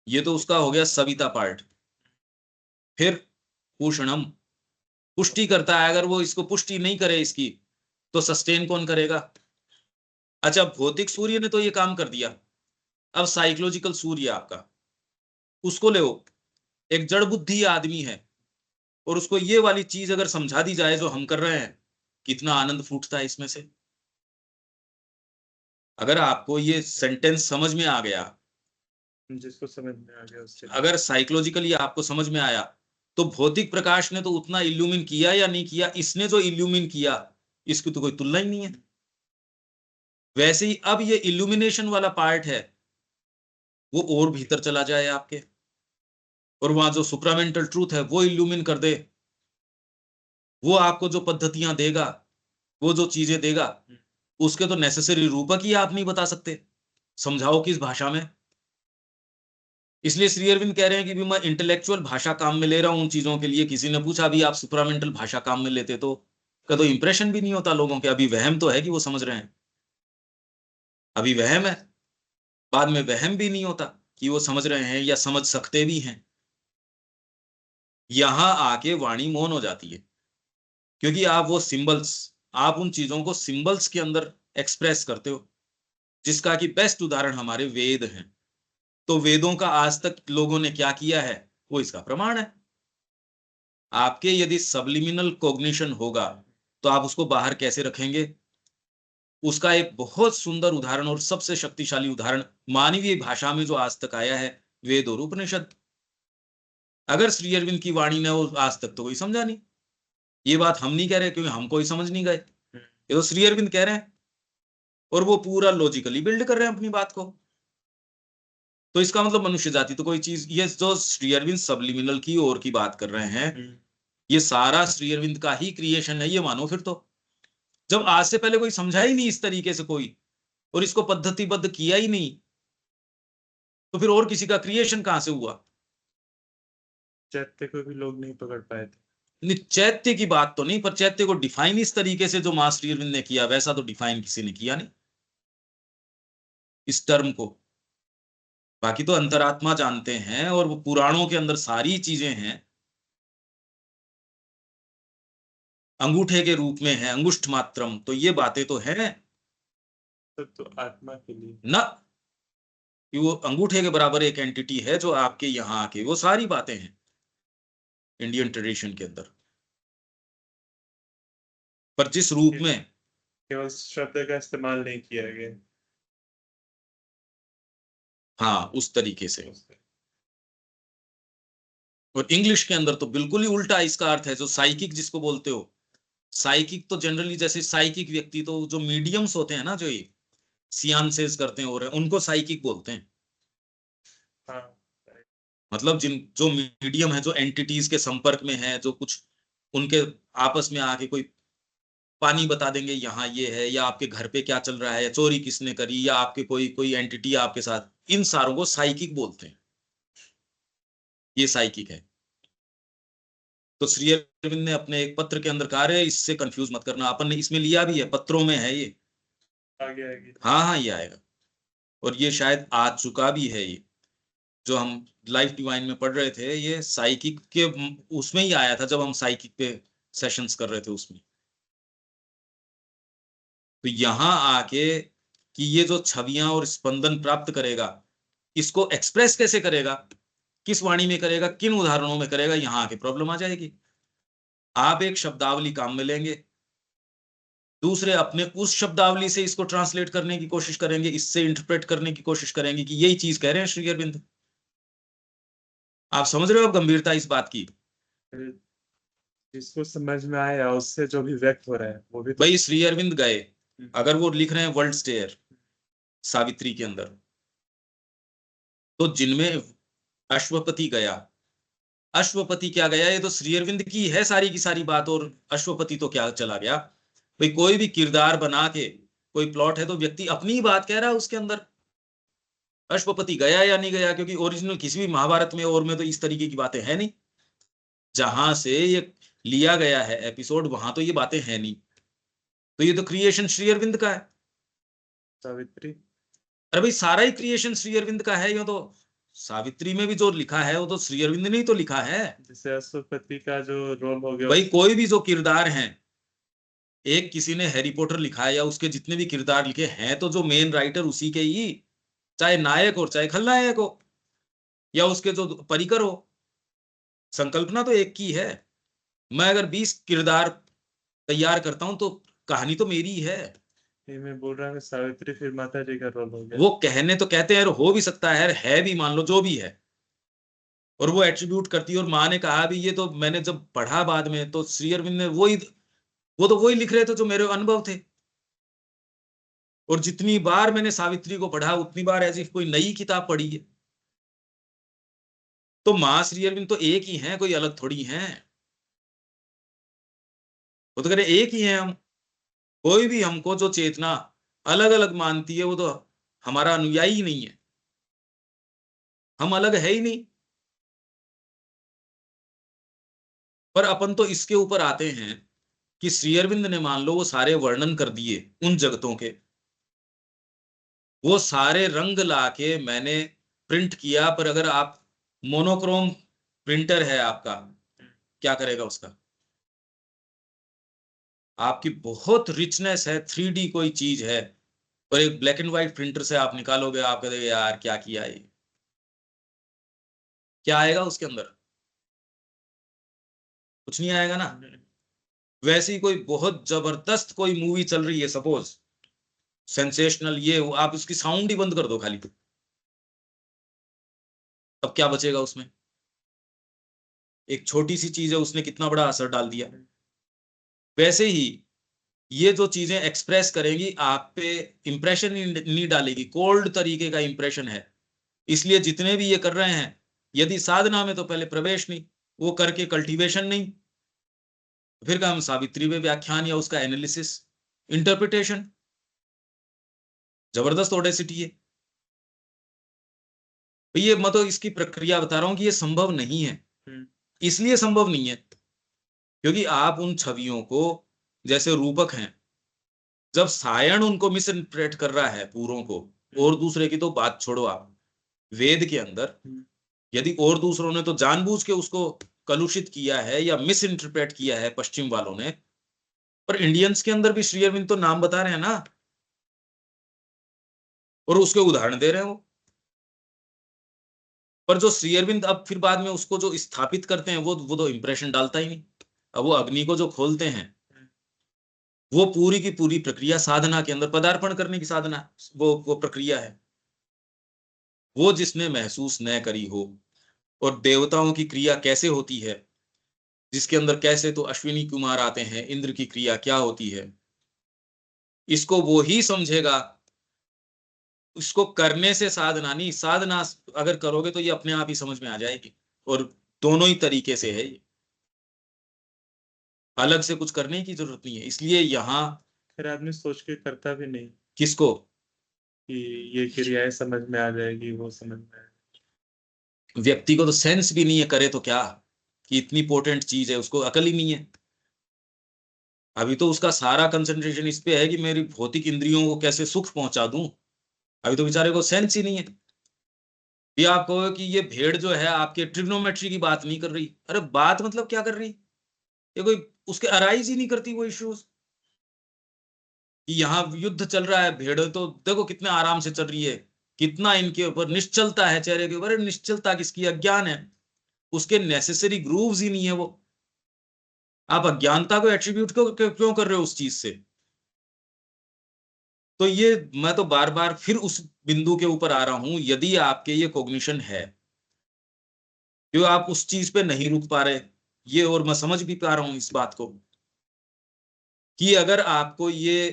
ये तो उसका हो गया सविता पार्ट। फिर पूषणम, पुष्टि करता है, अगर वो इसको पुष्टि नहीं करे इसकी तो सस्टेन कौन करेगा। अच्छा भौतिक सूर्य ने तो ये काम कर दिया, अब साइकोलॉजिकल सूर्य आपका, उसको ले। एक जड़ बुद्धि आदमी है और उसको ये वाली चीज अगर समझा दी जाए जो हम कर रहे हैं, कितना आनंद फूटता है इसमें से। अगर आपको ये सेंटेंस समझ में आ गया, जिसको समझ में आ गया उससे, अगर साइकोलॉजिकली आपको समझ में आया, तो भौतिक प्रकाश ने तो उतना इल्यूमिन किया या नहीं किया, इसने जो इल्यूमिन किया इसकी तो कोई तुलना ही नहीं है। वैसे ही अब ये इल्यूमिनेशन वाला पार्ट है वो और भीतर चला जाए आपके, और वहां जो सुप्रामेंटल ट्रूथ है वो इल्यूमिन कर दे, वो आपको जो पद्धतियां देगा, वो जो चीजें देगा, उसके तो नेसेसरी रूपक ही आप नहीं बता सकते, समझाओ किस भाषा में। इसलिए श्री अरविंद कह रहे हैं कि भी मैं इंटेलेक्चुअल भाषा काम में ले रहा हूं उन चीजों के लिए। किसी ने पूछा भी आप सुपरामेंटल भाषा काम में लेते तो का तो इंप्रेशन भी नहीं होता लोगों के। अभी वहम तो है कि वो समझ रहे हैं, अभी वहम है, बाद में वहम भी नहीं होता कि वो समझ रहे हैं या समझ सकते भी हैं। यहां आके वाणी मौन हो जाती है, क्योंकि आप वो सिंबल्स, आप उन चीजों को सिंबल्स के अंदर एक्सप्रेस करते हो, जिसका कि बेस्ट उदाहरण हमारे वेद हैं। तो वेदों का आज तक लोगों ने क्या किया है, वो इसका प्रमाण है। आपके यदि सबलिमिनल कॉग्निशन होगा तो आप उसको बाहर कैसे रखेंगे? उसका एक बहुत सुंदर उदाहरण और सबसे शक्तिशाली उदाहरण मानवीय भाषा में जो आज तक आया है, वेद और उपनिषद। अगर श्री अरविंद की वाणी ने वो आज तक तो कोई समझा नहीं। ये बात हम नहीं कह रहे क्योंकि हम कोई समझ नहीं गए, ये तो श्री अरविंद कह रहे हैं और वो पूरा लॉजिकली बिल्ड कर रहे हैं अपनी बात को। तो इसका मतलब मनुष्य जाति तो कोई चीज, ये जो श्री अरविंद सबलिमिनल की ओर की बात कर रहे हैं, ये सारा श्री अरविंद का ही क्रिएशन है, ये मानो फिर तो। जब आज से पहले कोई समझा ही नहीं इस तरीके से कोई, और इसको पद्धतिबद्ध किया ही नहीं, तो फिर और किसी का क्रिएशन कहां से हुआ? चैत्य को भी लोग नहीं पकड़ पाए थे। चैत्य की बात तो नहीं, पर चैत्य को डिफाइन इस तरीके से जो मां श्री अरविंद ने किया, वैसा तो डिफाइन किसी ने किया नहीं इस टर्म को। बाकी तो अंतरात्मा जानते हैं और वो पुराणों के अंदर सारी चीजें हैं, अंगूठे के रूप में है, अंगुष्ठ मात्रम, तो ये बातें तो हैं सब तो आत्मा के लिए। ना, कि वो अंगूठे के बराबर एक एंटिटी है जो आपके यहाँ आके, वो सारी बातें हैं इंडियन ट्रेडिशन के अंदर, पर जिस रूप में। केवल शब्द का इस्तेमाल नहीं किया गया। हाँ, उस तरीके से। और इंग्लिश के अंदर तो बिल्कुल ही उल्टा इसका अर्थ है, जो साइकिक जिसको बोलते हो। साइकिक तो जनरली, जैसे साइकिक व्यक्ति तो जो मीडियम्स होते हैं ना, जो ये सियानसेस करते हैं और उनको साइकिक बोलते हैं। हाँ, मतलब जिन जो मीडियम है, जो एंटिटीज के संपर्क में है, जो कुछ उनके आपस में आके कोई पानी बता देंगे यहाँ ये है, या आपके घर पे क्या चल रहा है, या चोरी किसने करी, या आपके कोई कोई एंटिटी आपके साथ, इन सारों को साइकिक बोलते हैं। ये साइकिक है। तो श्री अरविंद ने अपने एक पत्र के अंदर कहा है, इससे कंफ्यूज मत करना, अपन ने इसमें लिया भी है, पत्रों में है ये। आगे आगे। हाँ हाँ, ये आएगा, और ये शायद आ चुका भी है। ये जो हम लाइफ डिवाइन में पढ़ रहे थे, ये साइकिक के उसमें ही आया था, जब हम साइकिक पे सेशंस कर रहे थे उसमें। तो यहां आके कि ये जो छवियां और स्पंदन प्राप्त करेगा, इसको एक्सप्रेस कैसे करेगा, किस वाणी में करेगा, किन उदाहरणों में करेगा, यहां आके प्रॉब्लम आ जाएगी। आप एक शब्दावली काम में लेंगे, दूसरे अपने उस शब्दावली से इसको ट्रांसलेट करने की कोशिश करेंगे, इससे इंटरप्रेट करने की कोशिश करेंगे कि यही चीज कह रहे हैं श्री अरविंद। आप समझ रहे हो अब गंभीरता इस बात की? जिसको समझ में आया उससे जो भी व्यक्त हो रहा है वो भी तो। भाई श्री अरविंद गए, अगर वो लिख रहे हैं वर्ल्ड स्टेयर सावित्री के अंदर, तो जिनमें अश्वपति गया, अश्वपति क्या गया, ये तो श्री अरविंद की है सारी की सारी बात, और अश्वपति तो क्या चला गया। भाई कोई भी किरदार बना के कोई प्लॉट है तो व्यक्ति अपनी ही बात कह रहा है उसके अंदर, अश्वपति गया या नहीं गया, क्योंकि ओरिजिनल किसी भी महाभारत में और में तो इस तरीके की बातें है नहीं। जहां से ये लिया गया है एपिसोड, वहां तो ये बातें है नहीं, तो ये तो क्रिएशन श्री अरविंद का है। सावित्री। अरे भाई सारा ही क्रिएशन श्री अरविंद का है, ये तो सावित्री में भी जो लिखा है वो तो श्री अरविंद ने ही तो लिखा है। जैसे अश्वपति का जो रोल हो गया भाई कोई भी जो किरदार हैं, एक किसी ने हैरी पॉटर लिखा है या उसके जितने भी किरदार लिखे हैं, तो जो मेन राइटर उसी के ही, चाहे नायक हो चाहे खलनायक हो, या उसके जो परिकर हो, संकल्पना तो एक की है। मैं अगर 20 किरदार तैयार करता हूं तो कहानी तो मेरी ही है। ये मैं बोल रहा हूँ सावित्री फिर माता जी का रोल हो गया। वो कहने तो कहते हैं, हो भी सकता है भी, मान लो जो भी है, और वो एट्रीब्यूट करती है। और माँ ने कहा भी, ये तो मैंने जब पढ़ा बाद में, तो श्री अरविंद ने वही, वो तो वही लिख रहे थे जो मेरे अनुभव थे। और जितनी बार मैंने सावित्री को पढ़ा उतनी बार ऐसी कोई नई किताब पढ़ी है। तो माँ श्री अरविंद तो एक ही हैं, कोई अलग थोड़ी हैं। वो तो कह रहे एक ही हैं हम। कोई भी हमको जो चेतना अलग अलग मानती है, वो तो हमारा अनुयायी ही नहीं है। हम अलग है ही नहीं। पर अपन तो इसके ऊपर आते हैं कि श्री अरविंद ने मान लो वो सारे वर्णन कर दिए उन जगतों के, वो सारे रंग लाके मैंने प्रिंट किया, पर अगर आप मोनोक्रोम प्रिंटर है आपका, क्या करेगा उसका? आपकी बहुत रिचनेस है, 3D कोई चीज है, और एक ब्लैक एंड व्हाइट प्रिंटर से आप निकालोगे, आप कहोगे यार क्या किया ये, क्या आएगा उसके अंदर? कुछ नहीं आएगा ना। वैसे ही कोई बहुत जबरदस्त कोई मूवी चल रही है सपोज, सेंसेशनल, ये आप उसकी साउंड ही बंद कर दो खाली, अब क्या बचेगा उसमें? एक छोटी सी चीज है, उसने कितना बड़ा असर डाल दिया। वैसे ही ये जो चीजें एक्सप्रेस करेंगी आप पे, इंप्रेशन नहीं डालेगी, कोल्ड तरीके का इंप्रेशन है। इसलिए जितने भी ये कर रहे हैं, यदि साधना में तो पहले प्रवेश नहीं, वो करके कल्टीवेशन नहीं, फिर का हम सावित्री में व्याख्यान या उसका एनालिसिस, इंटरप्रिटेशन, जबरदस्त ऑडेसिटी है। तो ये मैं तो इसकी प्रक्रिया बता रहा हूं कि ये संभव नहीं है। इसलिए संभव नहीं है क्योंकि आप उन छवियों को, जैसे रूपक हैं, जब सायण उनको मिस इंटरप्रेट कर रहा है पूरों को, और दूसरे की तो बात छोड़ो आप, वेद के अंदर यदि और दूसरों ने तो जानबूझ के उसको कलुषित किया है या मिस इंटरप्रेट किया है पश्चिम वालों ने, पर इंडियंस के अंदर भी श्री अरविंद तो नाम बता रहे हैं ना, और उसके उदाहरण दे रहे हैं वो। पर जो श्री अरविंद अब फिर बाद में उसको जो स्थापित करते हैं, वो तो इंप्रेशन डालता ही नहीं। अब वो अग्नि को जो खोलते हैं, वो पूरी की पूरी प्रक्रिया साधना के अंदर पदार्पण करने की साधना, वो प्रक्रिया है, वो जिसने महसूस न करी हो। और देवताओं की क्रिया कैसे होती है, जिसके अंदर कैसे तो अश्विनी कुमार आते हैं, इंद्र की क्रिया क्या होती है, इसको वो ही समझेगा। इसको करने से साधना नहीं, साधना अगर करोगे तो ये अपने आप ही समझ में आ जाएगी। और दोनों ही तरीके से है ये, अलग से कुछ करने की जरूरत नहीं है। इसलिए यहाँ फिर आदमी सोच के करता भी नहीं किसको, कि ये क्रियाएं समझ में आ जाएगी, वो समझ में व्यक्ति को तो सेंस भी नहीं है, करे तो क्या, कि इतनी पोटेंट चीज है, उसको अकल ही नहीं है। अभी तो उसका सारा कंसंट्रेशन इस पे है कि मेरी भौतिक इंद्रियों को कैसे सुख पहुंचा दूं। अभी तो बेचारे को सेंस ही नहीं है। ये आप कहो कि ये भेड़ जो है आपके ट्रिग्नोमेट्री की बात नहीं कर रही, अरे बात मतलब क्या कर रही, ये कोई उसके अराइज ही नहीं करती वो इश्यूज, कि यहाँ युद्ध चल रहा है, भेड़ तो देखो कितने आराम से चल रही है, कितना इनके ऊपर निश्चलता है चेहरे के ऊपर। निश्चलता किसकी, अज्ञान है, उसके नेसेसरी ग्रूव्स ही नहीं है वो। आप अज्ञानता को एट्रीब्यूट क्यों कर रहे हो उस चीज से? तो ये मैं तो बार बार फिर उस बिंदु के ऊपर आ रहा हूं, यदि आपके ये कॉग्निशन है, क्यों आप उस चीज पे नहीं रुक पा रहे, ये और मैं समझ भी पा रहा हूं इस बात को, कि अगर आपको ये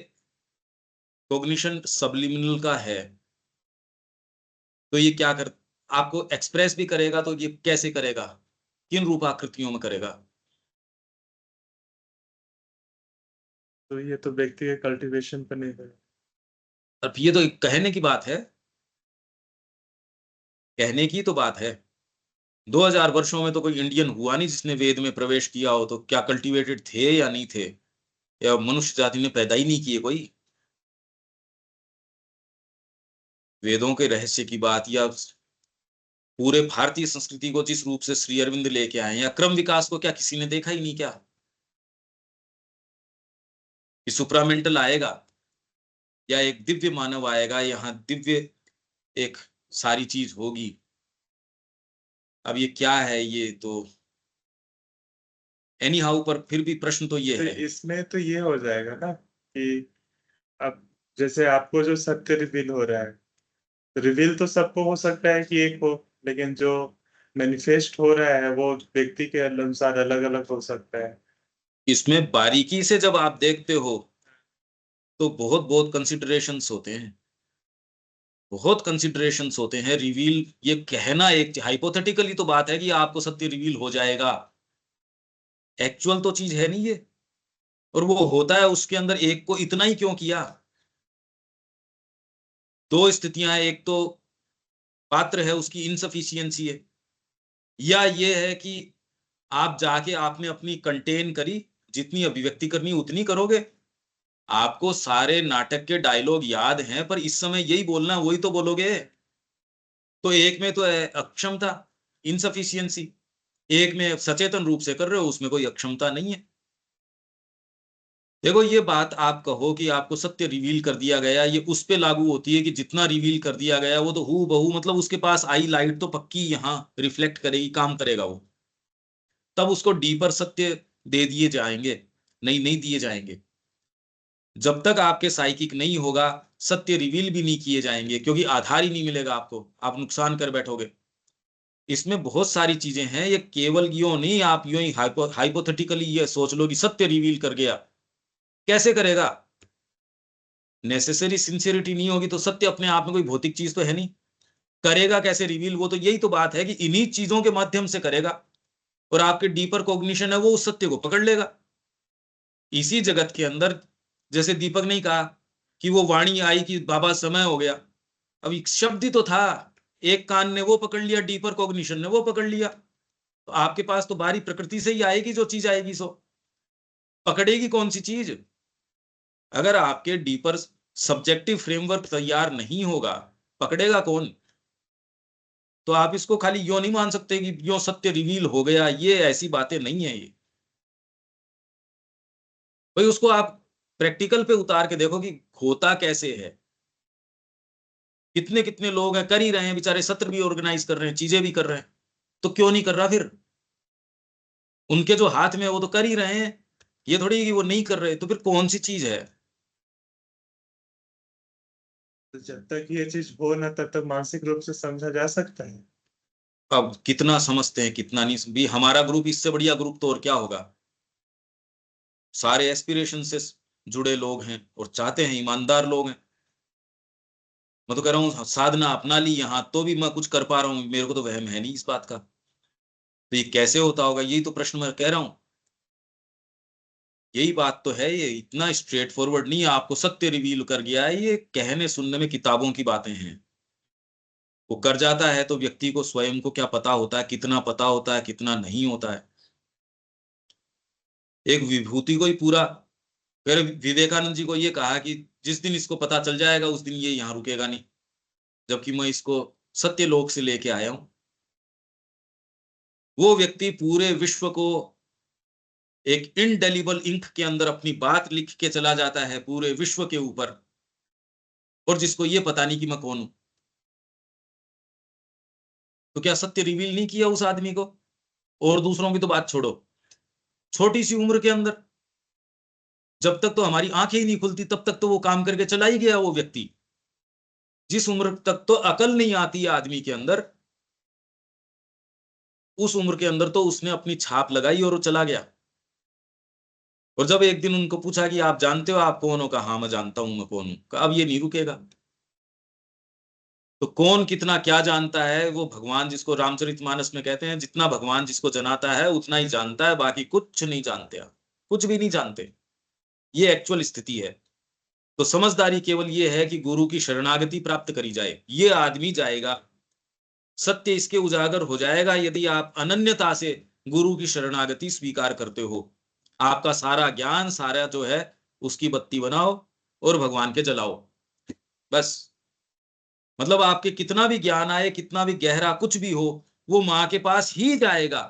कॉग्निशन सबलिमिनल का है, तो ये क्या कर, आपको एक्सप्रेस भी करेगा, तो ये कैसे करेगा, किन रूपाकृतियों में करेगा? तो ये तो व्यक्ति के कल्टीवेशन पर निर्भर है। अब ये तो एक कहने की बात है, कहने की तो बात है। 2000 वर्षों में तो कोई इंडियन हुआ नहीं जिसने वेद में प्रवेश किया हो, तो क्या कल्टीवेटेड थे या नहीं थे, या मनुष्य जाति ने पैदा ही नहीं किए कोई? वेदों के रहस्य की बात, या पूरे भारतीय संस्कृति को जिस रूप से श्री अरविंद लेके आए, या क्रम विकास को क्या किसी ने देखा ही नहीं क्या, कि सुप्रामेंटल आएगा या एक दिव्य मानव आएगा, यहाँ दिव्य एक सारी चीज होगी। अब ये क्या है, ये तो एनी हाउ, पर फिर भी प्रश्न तो ये तो है। इसमें तो ये हो जाएगा ना कि अब जैसे आपको जो सत्य रिवील हो रहा है, रिवील तो सबको हो सकता है कि एक हो, लेकिन जो मैनिफेस्ट हो रहा है वो व्यक्ति के अनुसार अलग अलग हो सकता है। इसमें बारीकी से जब आप देखते हो तो बहुत बहुत कंसिडरेशंस होते हैं, बहुत कंसिडरेशंस होते हैं। रिवील ये कहना एक हाइपोथेटिकली तो बात है कि आपको सत्य रिवील हो जाएगा, एक्चुअल तो चीज है नहीं ये। और वो होता है, उसके अंदर एक को इतना ही क्यों किया? दो स्थितियां हैं, एक तो पात्र है उसकी इनसफिशियंसी है, या ये है कि आप जाके आपने अपनी कंटेन करी, जितनी अभिव्यक्ति करनी उतनी करोगे, आपको सारे नाटक के डायलॉग याद हैं पर इस समय यही बोलना वही तो बोलोगे। तो एक में तो है अक्षमता, इनसफिशियंसी, एक में सचेतन रूप से कर रहे हो, उसमें कोई अक्षमता नहीं है। देखो ये बात आप कहो कि आपको सत्य रिवील कर दिया गया, ये उस पे लागू होती है कि जितना रिवील कर दिया गया वो तो हू बहू, मतलब उसके पास आई लाइट तो पक्की यहाँ रिफ्लेक्ट करेगी, काम करेगा वो, तब उसको डीपर सत्य दे दिए जाएंगे, नहीं दिए जाएंगे। जब तक आपके साइकिक नहीं होगा सत्य रिवील भी नहीं किए जाएंगे, क्योंकि आधार ही नहीं मिलेगा आपको, आप नुकसान कर बैठोगे। इसमें बहुत सारी चीजें हैं, ये केवल यो नहीं आप यूं ही हाइपोथेटिकली ये सोच लो कि सत्य रिवील कर गया, कैसे करेगा? नेसेसरी सिंसियरिटी नहीं होगी तो सत्य अपने आप में कोई भौतिक चीज तो है नहीं, करेगा कैसे रिवील? वो तो यही तो बात है कि इन्हीं चीजों के माध्यम से करेगा, और आपके डीपर कॉग्निशन है वो उस सत्य को पकड़ लेगा। इसी जगत के अंदर, जैसे दीपक ने कहा कि वो वाणी आई कि बाबा समय हो गया, अब एक शब्द ही तो था, एक कान ने वो पकड़ लिया, डीपर कॉग्निशन ने वो पकड़ लिया, तो आपके पास तो बाहरी प्रकृति से ही आएगी जो चीज आएगी, सो पकड़ेगी कौन सी चीज? अगर आपके डीपर सब्जेक्टिव फ्रेमवर्क तैयार नहीं होगा, पकड़ेगा कौन? तो आप इसको खाली यो नहीं मान सकते कि यो सत्य रिवील हो गया, ये ऐसी बातें नहीं है ये भाई। उसको आप प्रैक्टिकल पे उतार के देखो कि होता कैसे है। कितने कितने लोग हैं कर ही रहे हैं बेचारे, सत्र भी ऑर्गेनाइज कर रहे हैं, चीजें भी कर रहे हैं, तो क्यों नहीं कर रहा फिर? उनके जो हाथ में है वो तो कर ही रहे हैं, ये थोड़ी कि वो नहीं कर रहे, तो फिर कौन सी चीज है? तो जब तक ये चीज हो ना तब तक मानसिक रूप से समझा जा सकता है। अब कितना समझते हैं कितना नहीं भी, हमारा ग्रुप इससे बढ़िया ग्रुप तो और क्या होगा। सारे एस्पिरेशन से जुड़े लोग हैं और चाहते हैं, ईमानदार लोग हैं। मैं तो कह रहा हूँ साधना अपना ली यहाँ तो भी मैं कुछ कर पा रहा हूँ, मेरे को तो वहम है नहीं इस बात का। तो ये कैसे होता होगा, यही तो प्रश्न मैं कह रहा हूँ। यही बात तो है, ये इतना स्ट्रेट फॉरवर्ड नहीं है, आपको सत्य रिवील कर गया है, ये कहने सुनने में किताबों की बातें हैं। वो कर जाता है तो व्यक्ति को स्वयं को क्या पता होता है, कितना पता होता है कितना नहीं होता है। एक विभूति को ही पूरा, फिर विवेकानंद जी को ये कहा कि जिस दिन इसको पता चल जाएगा उस दिन ये यहाँ रुकेगा नहीं, जबकि मैं इसको सत्य लोक से लेके आया हूं। वो व्यक्ति पूरे विश्व को एक इनडेलिबल इंक के अंदर अपनी बात लिख के चला जाता है पूरे विश्व के ऊपर, और जिसको ये पता नहीं कि मैं कौन हूं। तो क्या सत्य रिवील नहीं किया उस आदमी को? और दूसरों की तो बात छोड़ो, छोटी सी उम्र के अंदर, जब तक तो हमारी आंखें ही नहीं खुलती तब तक तो वो काम करके चला ही गया वो व्यक्ति। जिस उम्र तक तो अकल नहीं आती है आदमी के अंदर, उस उम्र के अंदर तो उसने अपनी छाप लगाई और वो चला गया। और जब एक दिन उनको पूछा कि आप जानते हो आप कौन हो, कहा हाँ मैं जानता हूं मैं कौन हूं। अब ये नहीं रुकेगा। तो कौन कितना क्या जानता है, वो भगवान जिसको रामचरितमानस में कहते हैं, जितना भगवान जिसको जनाता है उतना ही जानता है, बाकी कुछ नहीं जानते आप, कुछ भी नहीं जानते। ये एक्चुअल स्थिति है। तो समझदारी केवल ये है कि गुरु की शरणागति प्राप्त करी जाए, ये आदमी जाएगा, सत्य इसके उजागर हो जाएगा यदि आप अनन्यता से गुरु की शरणागति स्वीकार करते हो। आपका सारा ज्ञान सारा जो है उसकी बत्ती बनाओ और भगवान के जलाओ, बस। मतलब आपके कितना भी ज्ञान आए, कितना भी गहरा कुछ भी हो, वो माँ के पास ही जाएगा।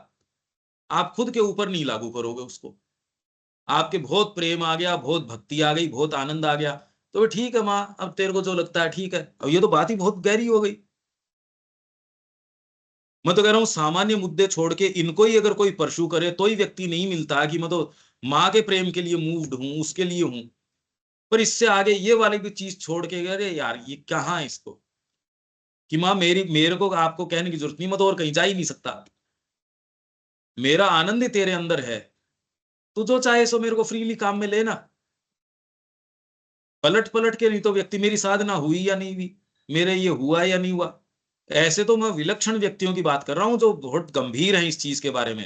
आप खुद के ऊपर नहीं लागू करोगे उसको। आपके बहुत प्रेम आ गया, बहुत भक्ति आ गई, बहुत आनंद आ गया, तो ठीक है माँ, अब तेरे को जो लगता है ठीक है। अब ये तो बात ही बहुत गहरी हो गई। मैं तो कह रहा हूं सामान्य मुद्दे छोड़ के इनको ही अगर कोई परस्यू करे तो ही व्यक्ति नहीं मिलता कि मैं तो माँ के प्रेम के लिए मूव्ड हूं, उसके लिए हूं। पर इससे आगे ये वाली भी चीज छोड़ के, अरे यार ये कहाँ है इसको, कि माँ मेरे को आपको कहने की जरूरत नहीं, मैं तो और कहीं जा ही नहीं सकता, मेरा आनंद ही तेरे अंदर है, तू जो चाहे सो मेरे को फ्रीली काम में लेना। पलट पलट के नहीं तो व्यक्ति मेरी साधना हुई या नहीं हुई, मेरे ये हुआ या नहीं हुआ। ऐसे तो मैं विलक्षण व्यक्तियों की बात कर रहा हूं जो बहुत गंभीर हैं इस चीज के बारे में।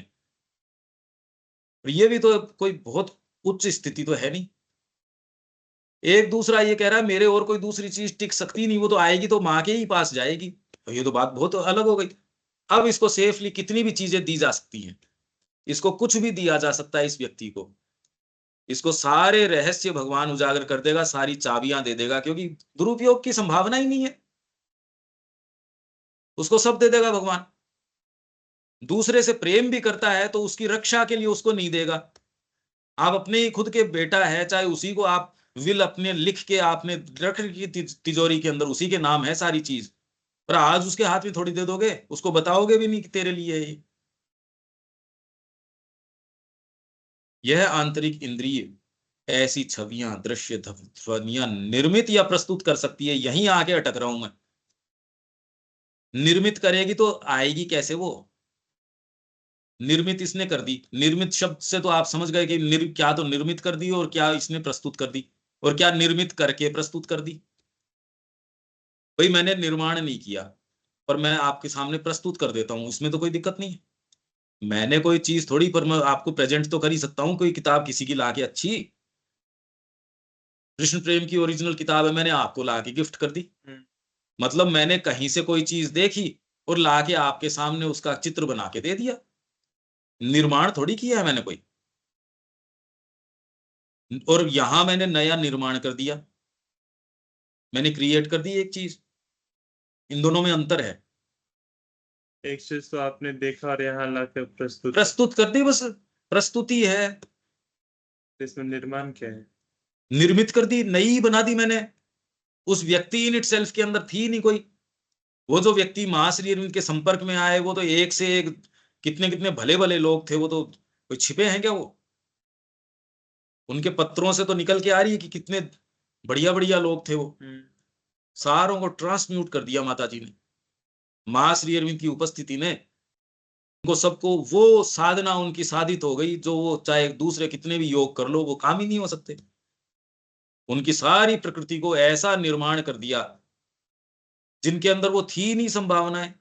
और ये भी तो कोई बहुत उच्च स्थिति तो है नहीं। एक दूसरा ये कह रहा है मेरे और कोई दूसरी चीज टिक सकती नहीं, वो तो आएगी तो माँ के ही पास जाएगी। तो ये तो बात बहुत अलग हो गई। अब इसको सेफली कितनी भी चीजें दी जा सकती हैं, इसको कुछ भी दिया जा सकता है इस व्यक्ति को, इसको सारे रहस्य भगवान उजागर कर देगा, सारी चाबियां दे देगा, क्योंकि दुरुपयोग की संभावना ही नहीं है, उसको सब दे देगा भगवान। दूसरे से प्रेम भी करता है तो उसकी रक्षा के लिए उसको नहीं देगा। आप अपने ही खुद के बेटा है, चाहे उसी को आप विल अपने लिख के आपने रख रखी तिजोरी के अंदर, उसी के नाम है सारी चीज, पर आज उसके हाथ में थोड़ी दे दोगे, उसको बताओगे भी नहीं कि तेरे लिए है ये। यह आंतरिक इंद्रिय ऐसी छवियां, दृश्य, ध्वनियां निर्मित या प्रस्तुत कर सकती है। यहीं आके अटक रहा हूं मैं। निर्मित करेगी तो आएगी कैसे वो? निर्मित इसने कर दी, निर्मित शब्द से तो आप समझ गए कि क्या तो निर्मित कर दी और क्या इसने प्रस्तुत कर दी, और क्या निर्मित करके प्रस्तुत कर दी। भाई मैंने निर्माण नहीं किया, पर मैं आपके सामने प्रस्तुत कर देता हूं, इसमें तो कोई दिक्कत नहीं है। मैंने कोई चीज थोड़ी, पर मैं आपको प्रेजेंट तो कर ही सकता हूं। कोई किताब किसी की लाके अच्छी, कृष्ण प्रेम की ओरिजिनल किताब है, मैंने आपको लाके गिफ्ट कर दी, मतलब मैंने कहीं से कोई चीज देखी और लाके आपके सामने उसका चित्र बना के दे दिया। निर्माण थोड़ी किया है मैंने कोई, और यहां मैंने नया निर्माण कर दिया, मैंने क्रिएट कर दी एक चीज। इन दोनों में अंतर है। एक चीज तो आपने देखा और यहाँ लाकर प्रस्तुत कर दी, बस प्रस्तुति है। इसमें निर्माण क्या है? निर्मित कर दी, नई बना दी मैंने। उस व्यक्ति इन इटसेल्फ के अंदर थी नहीं कोई। वो जो व्यक्ति महाश्री अरविंद के संपर्क में आए, वो तो एक से एक कितने कितने भले भले लोग थे, वो तो कोई छिपे हैं क्या? वो उनके पत्रों से तो निकल के आ रही है कि कितने बढ़िया बढ़िया लोग थे वो। सारों को ट्रांसम्यूट कर दिया माता जी ने, मां श्री अरविंद की उपस्थिति ने। उनको सबको वो साधना उनकी साधित हो गई, जो वो चाहे दूसरे कितने भी योग कर लो, वो काम ही नहीं हो सकते। उनकी सारी प्रकृति को ऐसा निर्माण कर दिया जिनके अंदर वो थी नहीं संभावनाएं।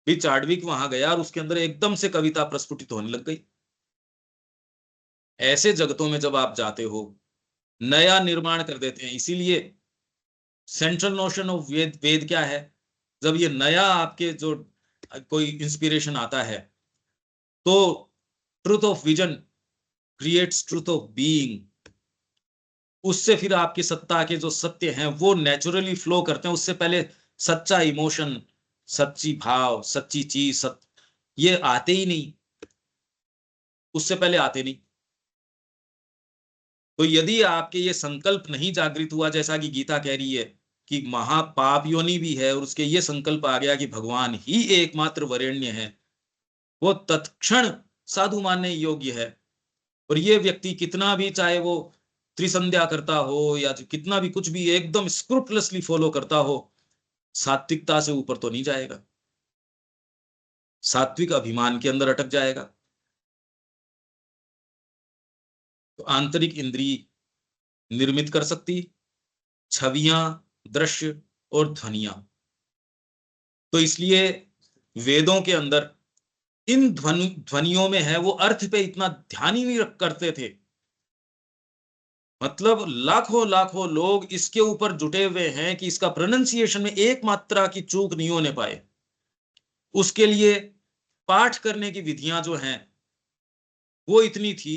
भी चार्डविक वहां गया और उसके अंदर एकदम से कविता प्रस्फुटित होने लग गई। ऐसे जगतों में जब आप जाते हो, नया निर्माण कर देते हैं। इसीलिए सेंट्रल नोशन ऑफ वेद, वेद क्या है? जब ये नया आपके जो कोई इंस्पिरेशन आता है, तो truth of vision creates truth of being. उससे फिर आपकी सत्ता के जो सत्य हैं वो नेचुरली फ्लो करते हैं। उससे पहले सच्चा इमोशन, सच्ची भाव, सच्ची चीज, ये आते ही नहीं, उससे पहले आते नहीं। तो यदि आपके ये संकल्प नहीं जागृत हुआ, जैसा कि गीता कह रही है कि महापाप योनि भी है, और उसके ये संकल्प आ गया कि भगवान ही एकमात्र वरेण्य है, वो तत्क्षण साधु मानने योग्य है। और ये व्यक्ति कितना भी, चाहे वो त्रिसंध्या करता हो या कितना भी कुछ भी एकदम स्क्रूपलेसली फॉलो करता हो, सात्विकता से ऊपर तो नहीं जाएगा, सात्विक अभिमान के अंदर अटक जाएगा। तो आंतरिक इंद्रिय निर्मित कर सकती छवियां, दृश्य और ध्वनियां। तो इसलिए वेदों के अंदर इन ध्वनियों में है, वो अर्थ पे इतना ध्यान ही नहीं करते थे। मतलब लाखों लाखों लोग इसके ऊपर जुटे हुए हैं कि इसका प्रोनाउंसिएशन में एक मात्रा की चूक नहीं होने पाए। उसके लिए पाठ करने की विधियां जो हैं वो इतनी थी,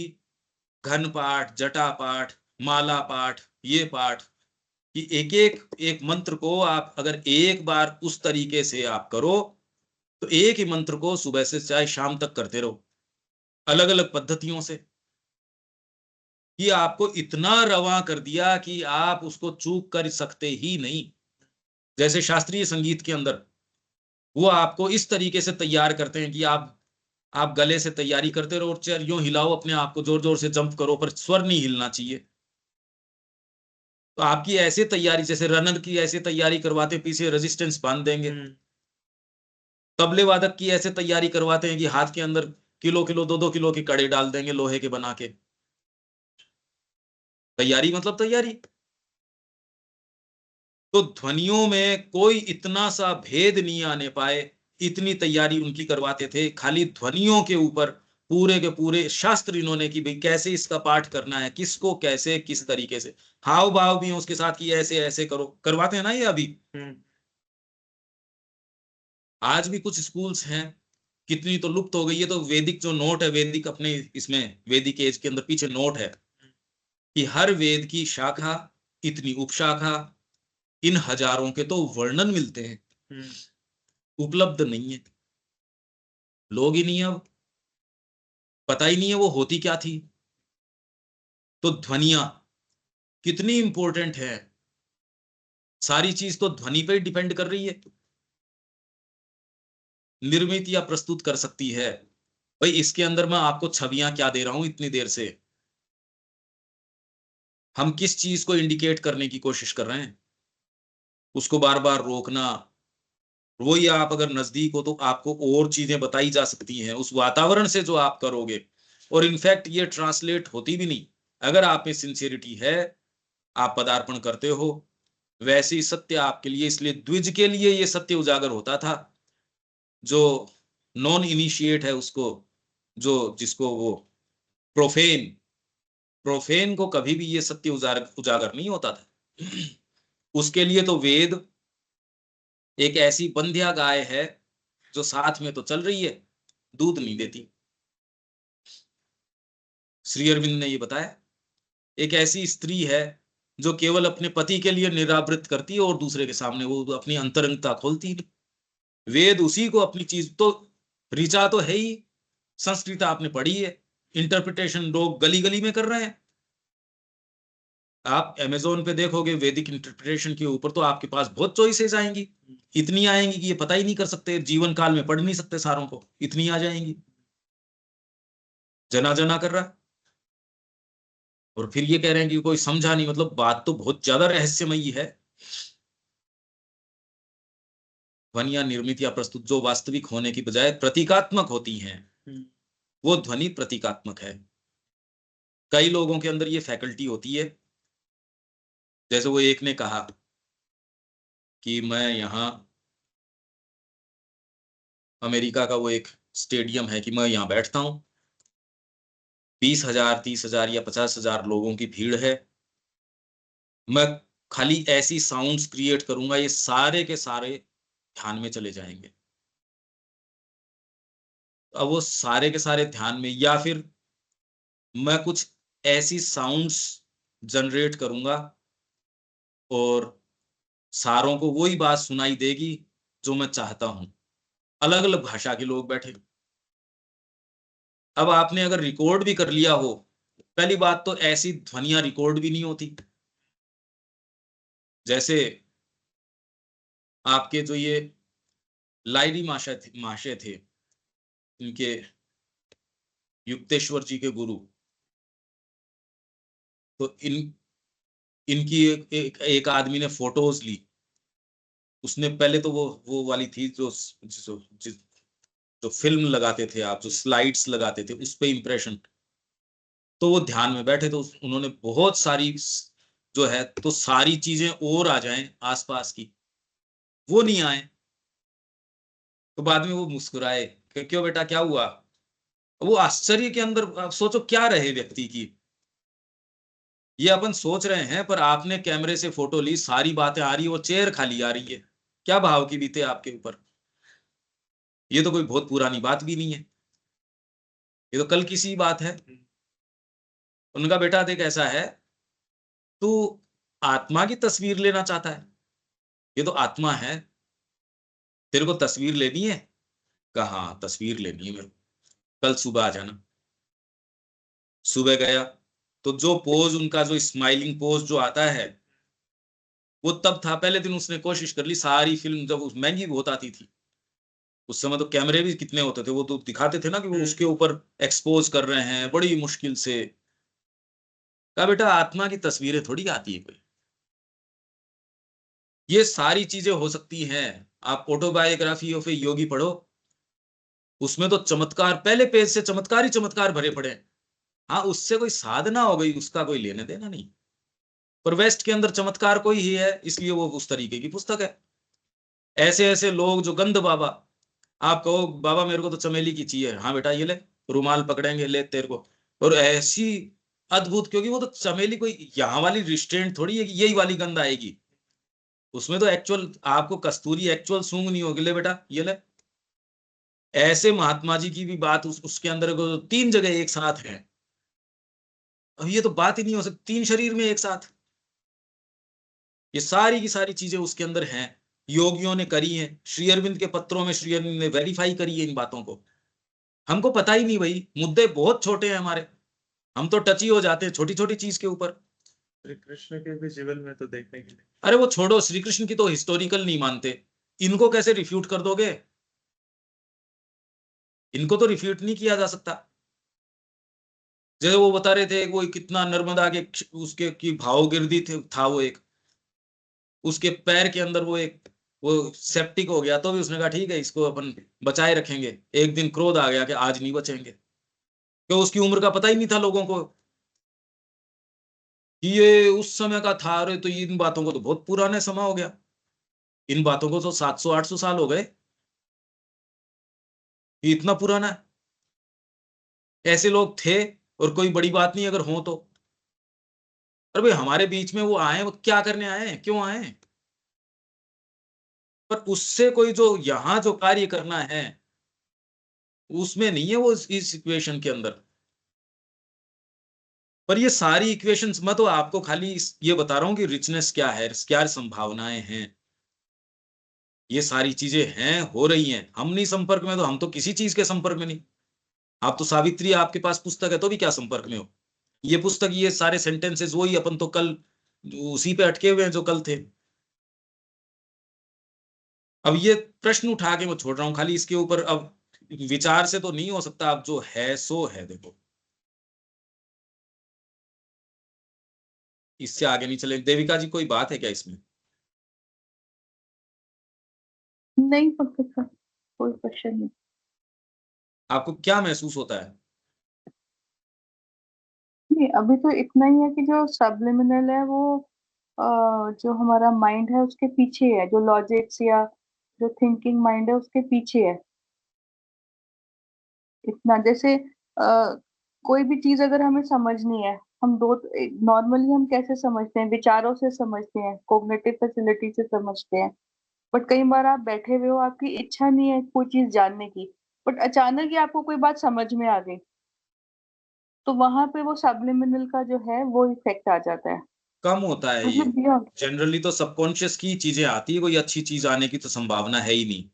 घन पाठ, जटा पाठ, माला पाठ, ये पाठ, कि एक एक एक मंत्र को आप अगर एक बार उस तरीके से आप करो, तो एक ही मंत्र को सुबह से चाहे शाम तक करते रहो, अलग अलग पद्धतियों से, कि आपको इतना रवा कर दिया कि आप उसको चूक कर सकते ही नहीं। जैसे शास्त्रीय संगीत के अंदर वो आपको इस तरीके से तैयार करते हैं कि आप गले से तैयारी करते रहो और चेयर यूं हिलाओ अपने आप को, जोर जोर से जंप करो, पर स्वर नहीं हिलना चाहिए। तो आपकी ऐसे तैयारी, जैसे रनर की ऐसे तैयारी करवाते, पीछे रेजिस्टेंस बांध देंगे। तबले वादक की ऐसे तैयारी करवाते हैं कि हाथ के अंदर किलो किलो 2-2 किलो के कड़े डाल देंगे लोहे के बना के। तैयारी मतलब तैयारी। तो ध्वनियों में कोई इतना सा भेद नहीं आने पाए, इतनी तैयारी उनकी करवाते थे। खाली ध्वनियों के ऊपर पूरे के पूरे शास्त्र इन्होंने कि भाई कैसे इसका पाठ करना है, किसको कैसे किस तरीके से, हाव भाव भी उसके साथ कि ऐसे ऐसे करो, करवाते हैं ना ये अभी। आज भी कुछ स्कूल्स हैं, कितनी तो लुप्त हो गई है। तो वैदिक जो नोट है, वैदिक अपने इसमें वैदिक एज के अंदर पीछे नोट है कि हर वेद की शाखा, इतनी उपशाखा, इन हजारों के तो वर्णन मिलते हैं, उपलब्ध नहीं है। लोग ही नहीं है, अब पता ही नहीं है वो होती क्या थी। तो ध्वनिया कितनी इंपॉर्टेंट है, सारी चीज तो ध्वनि पे ही डिपेंड कर रही है, निर्मित या प्रस्तुत कर सकती है। भाई इसके अंदर मैं आपको छवियां क्या दे रहा हूं इतनी देर से, हम किस चीज को इंडिकेट करने की कोशिश कर रहे हैं, उसको बार बार रोकना। वही आप अगर नजदीक हो तो आपको और चीजें बताई जा सकती हैं उस वातावरण से जो आप करोगे, और इनफैक्ट ये ट्रांसलेट होती भी नहीं। अगर आप में सिंसियरिटी है, आप पदार्पण करते हो, वैसे ही सत्य आपके लिए, इसलिए द्विज के लिए ये सत्य उजागर होता था। जो नॉन इनिशिएट है उसको, जो जिसको वो प्रोफेन, प्रोफेन को कभी भी ये सत्य उजागर उजागर नहीं होता था। उसके लिए तो वेद एक ऐसी बंध्या गाय है जो साथ में तो चल रही है, दूध नहीं देती। श्री अरविंद ने ये बताया, एक ऐसी स्त्री है जो केवल अपने पति के लिए निरावृत करती है और दूसरे के सामने वो अपनी अंतरंगता खोलती नहीं। वेद उसी को अपनी चीज तो, ऋचा तो है ही, संस्कृत आपने पढ़ी है, इंटरप्रिटेशन लोग गली गली में कर रहे हैं। आप अमेजोन पे देखोगे वैदिक इंटरप्रिटेशन के ऊपर, तो आपके पास बहुत चॉइसेस आएंगी, इतनी आएंगी कि ये पता ही नहीं कर सकते, जीवन काल में पढ़ नहीं सकते सारों को, इतनी आ जाएंगी। जना जना कर रहा है, और फिर ये कह रहे हैं कि कोई समझा नहीं। मतलब बात तो बहुत ज्यादा रहस्यमयी है। ध्वनि या निर्मित या प्रस्तुत जो वास्तविक होने की बजाय प्रतीकात्मक होती हैं, वो ध्वनि प्रतीकात्मक है। कई लोगों के अंदर ये फैकल्टी होती है। जैसे वो एक ने कहा कि मैं यहाँ, अमेरिका का वो एक स्टेडियम है, कि मैं यहाँ बैठता हूँ, 20,000 30,000 या 50,000 लोगों की भीड़ है, मैं खाली ऐसी साउंड्स क्रिएट करूंगा, ये सारे के सारे ध्यान में चले जाएंगे। अब वो सारे के सारे ध्यान में, या फिर मैं कुछ ऐसी साउंड्स जनरेट करूंगा और सारों को वही बात सुनाई देगी जो मैं चाहता हूं। अलग अलग भाषा के लोग बैठे, अब आपने अगर रिकॉर्ड भी कर लिया हो, पहली बात तो ऐसी ध्वनियां रिकॉर्ड भी नहीं होती। जैसे आपके जो ये लाइरी महाशय थे, इनके युक्तेश्वर जी के गुरु, तो इनकी एक आदमी ने फोटोज ली। उसने पहले तो वो वाली थी जो फिल्म लगाते थे आप, जो स्लाइड्स लगाते थे, उस पे इंप्रेशन। तो वो ध्यान में बैठे, तो उन्होंने बहुत सारी जो है, तो सारी चीजें और आ जाएं आसपास की, वो नहीं आए। तो बाद में वो मुस्कुराए कि क्यों बेटा क्या हुआ। वो आश्चर्य के अंदर, आप सोचो क्या रहे व्यक्ति की। ये अपन सोच रहे हैं, पर आपने कैमरे से फोटो ली, सारी बातें आ रही है, वो चेयर खाली आ रही है, क्या भाव की बीते आपके ऊपर। ये तो कोई बहुत पुरानी बात भी नहीं है, ये तो कल की सी बात है। उनका बेटा देख ऐसा है, तू आत्मा की तस्वीर लेना चाहता है, ये तो आत्मा है, तेरे को तस्वीर लेनी है। कहा हाँ तस्वीर लेनी है मेरे को, कल सुबह आ जाना। सुबह गया, तो जो पोज उनका, जो स्माइलिंग पोज जो आता है, वो तब था। पहले दिन उसने कोशिश कर ली, सारी फिल्म जब महंगी बहुत आती थी उस समय, तो कैमरे भी कितने होते थे, वो तो दिखाते थे ना कि वो उसके ऊपर एक्सपोज कर रहे हैं बड़ी मुश्किल से। कहा बेटा आत्मा की तस्वीरें थोड़ी आती है कोई, ये सारी चीजें हो सकती हैं। आप ऑटोबायोग्राफी ऑफ ए योगी पढ़ो, उसमें तो चमत्कार पहले पेज से चमत्कार ही चमत्कार भरे पड़े हैं। हाँ उससे कोई साधना हो गई, उसका कोई लेने देना नहीं, पर वेस्ट के अंदर चमत्कार कोई ही है, इसलिए वो उस तरीके की पुस्तक है। ऐसे ऐसे लोग जो गंध बाबा, आप कहो बाबा मेरे को तो चमेली की चाहिए, हाँ बेटा ये ले, रुमाल पकड़ेंगे, ले तेरे को। और ऐसी अद्भुत, क्योंकि वो तो चमेली कोई यहाँ वाली रिस्ट्रेंट थोड़ी है कि यही वाली गंध आएगी, उसमें तो एक्चुअल आपको कस्तूरी एक्चुअल सूंघ नहीं होगी, ले बेटा ये ले, ऐसे महात्मा जी की भी बात उसके अंदर 3 जगह एक साथ है। अब ये तो बात ही नहीं हो सकती 3 शरीर में एक साथ। ये सारी की सारी चीजें उसके अंदर हैं, योगियों ने करी हैं, श्री अरविंद के पत्रों में श्री अरविंद ने वेरीफाई करी है इन बातों को। हमको पता ही नहीं भाई, मुद्दे बहुत छोटे हैं हमारे, हम तो टची हो जाते हैं छोटी छोटी चीज के ऊपर। श्री कृष्ण के भी जीवन में तो देखने के लिए। अरे वो छोड़ो, श्री कृष्ण की तो हिस्टोरिकल नहीं मानते, इनको कैसे रिफ्यूट कर दोगे? इनको तो रिफ्यूट नहीं किया जा सकता। जैसे वो बता रहे थे वो कितना नर्मदा के उसके की भाव गिरदी था वो एक, उसके पैर के अंदर वो सेप्टिक हो गया, तो भी उसने कहा ठीक है इसको अपन बचाए रखेंगे। एक दिन क्रोध आ गया कि आज नहीं बचेंगे, क्यों उसकी उम्र का पता ही नहीं था लोगों को कि ये उस समय का था। अरे तो इन बातों को तो बहुत पुराने समय हो गया, इन बातों को तो 700-800 साल हो गए, ये इतना पुराना है। ऐसे लोग थे, और कोई बड़ी बात नहीं अगर हो तो। अरे भाई हमारे बीच में वो आए, वो क्या करने आए हैं, क्यों आए हैं? पर उससे कोई जो यहाँ जो कार्य करना है उसमें नहीं है वो इस इक्वेशन के अंदर। पर ये सारी इक्वेशंस, मैं तो आपको खाली ये बता रहा हूं कि रिचनेस क्या है, क्या संभावनाएं हैं। ये सारी चीजें हैं, हो रही हैं, हम नहीं संपर्क में, तो हम तो किसी चीज के संपर्क में नहीं। आप तो सावित्री, आपके पास पुस्तक है तो भी क्या संपर्क में हो? ये पुस्तक, ये सारे सेंटेंसेस वही, अपन तो कल उसी पे अटके हुए हैं जो कल थे। अब ये प्रश्न उठा के मैं छोड़ रहा हूं खाली इसके ऊपर, अब विचार से तो नहीं हो सकता, अब जो है सो है। देखो इससे आगे नहीं चले। देविका जी कोई बात है क्या इसमें? नहीं पंकज सर, कोई क्वेश्चन नहीं। आपको क्या महसूस होता है? नहीं, अभी तो इतना ही है कि जो सबलिमिनल है वो जो हमारा माइंड है उसके पीछे है, जो लॉजिक्स या जो थिंकिंग माइंड है उसके पीछे है। इतना जैसे कोई भी चीज अगर हमें समझनी है, हम दो नॉर्मली हम कैसे समझते हैं, विचारों से समझते हैं, कॉग्निटिव फैसिलिटी से समझते हैं। बट कई बार आप बैठे हुए हो, आपकी इच्छा नहीं है कोई चीज जानने की, बट अचानक ही आपको कोई बात समझ में आ गई, तो वहां पे वो सबलिमिनल का जो है वो इफेक्ट आ जाता है। कम होता है ये। मतलब बियॉन्ड। जनरली तो सबकॉन्शियस की चीजें आती है, कोई अच्छी चीज आने की तो संभावना है ही नहीं।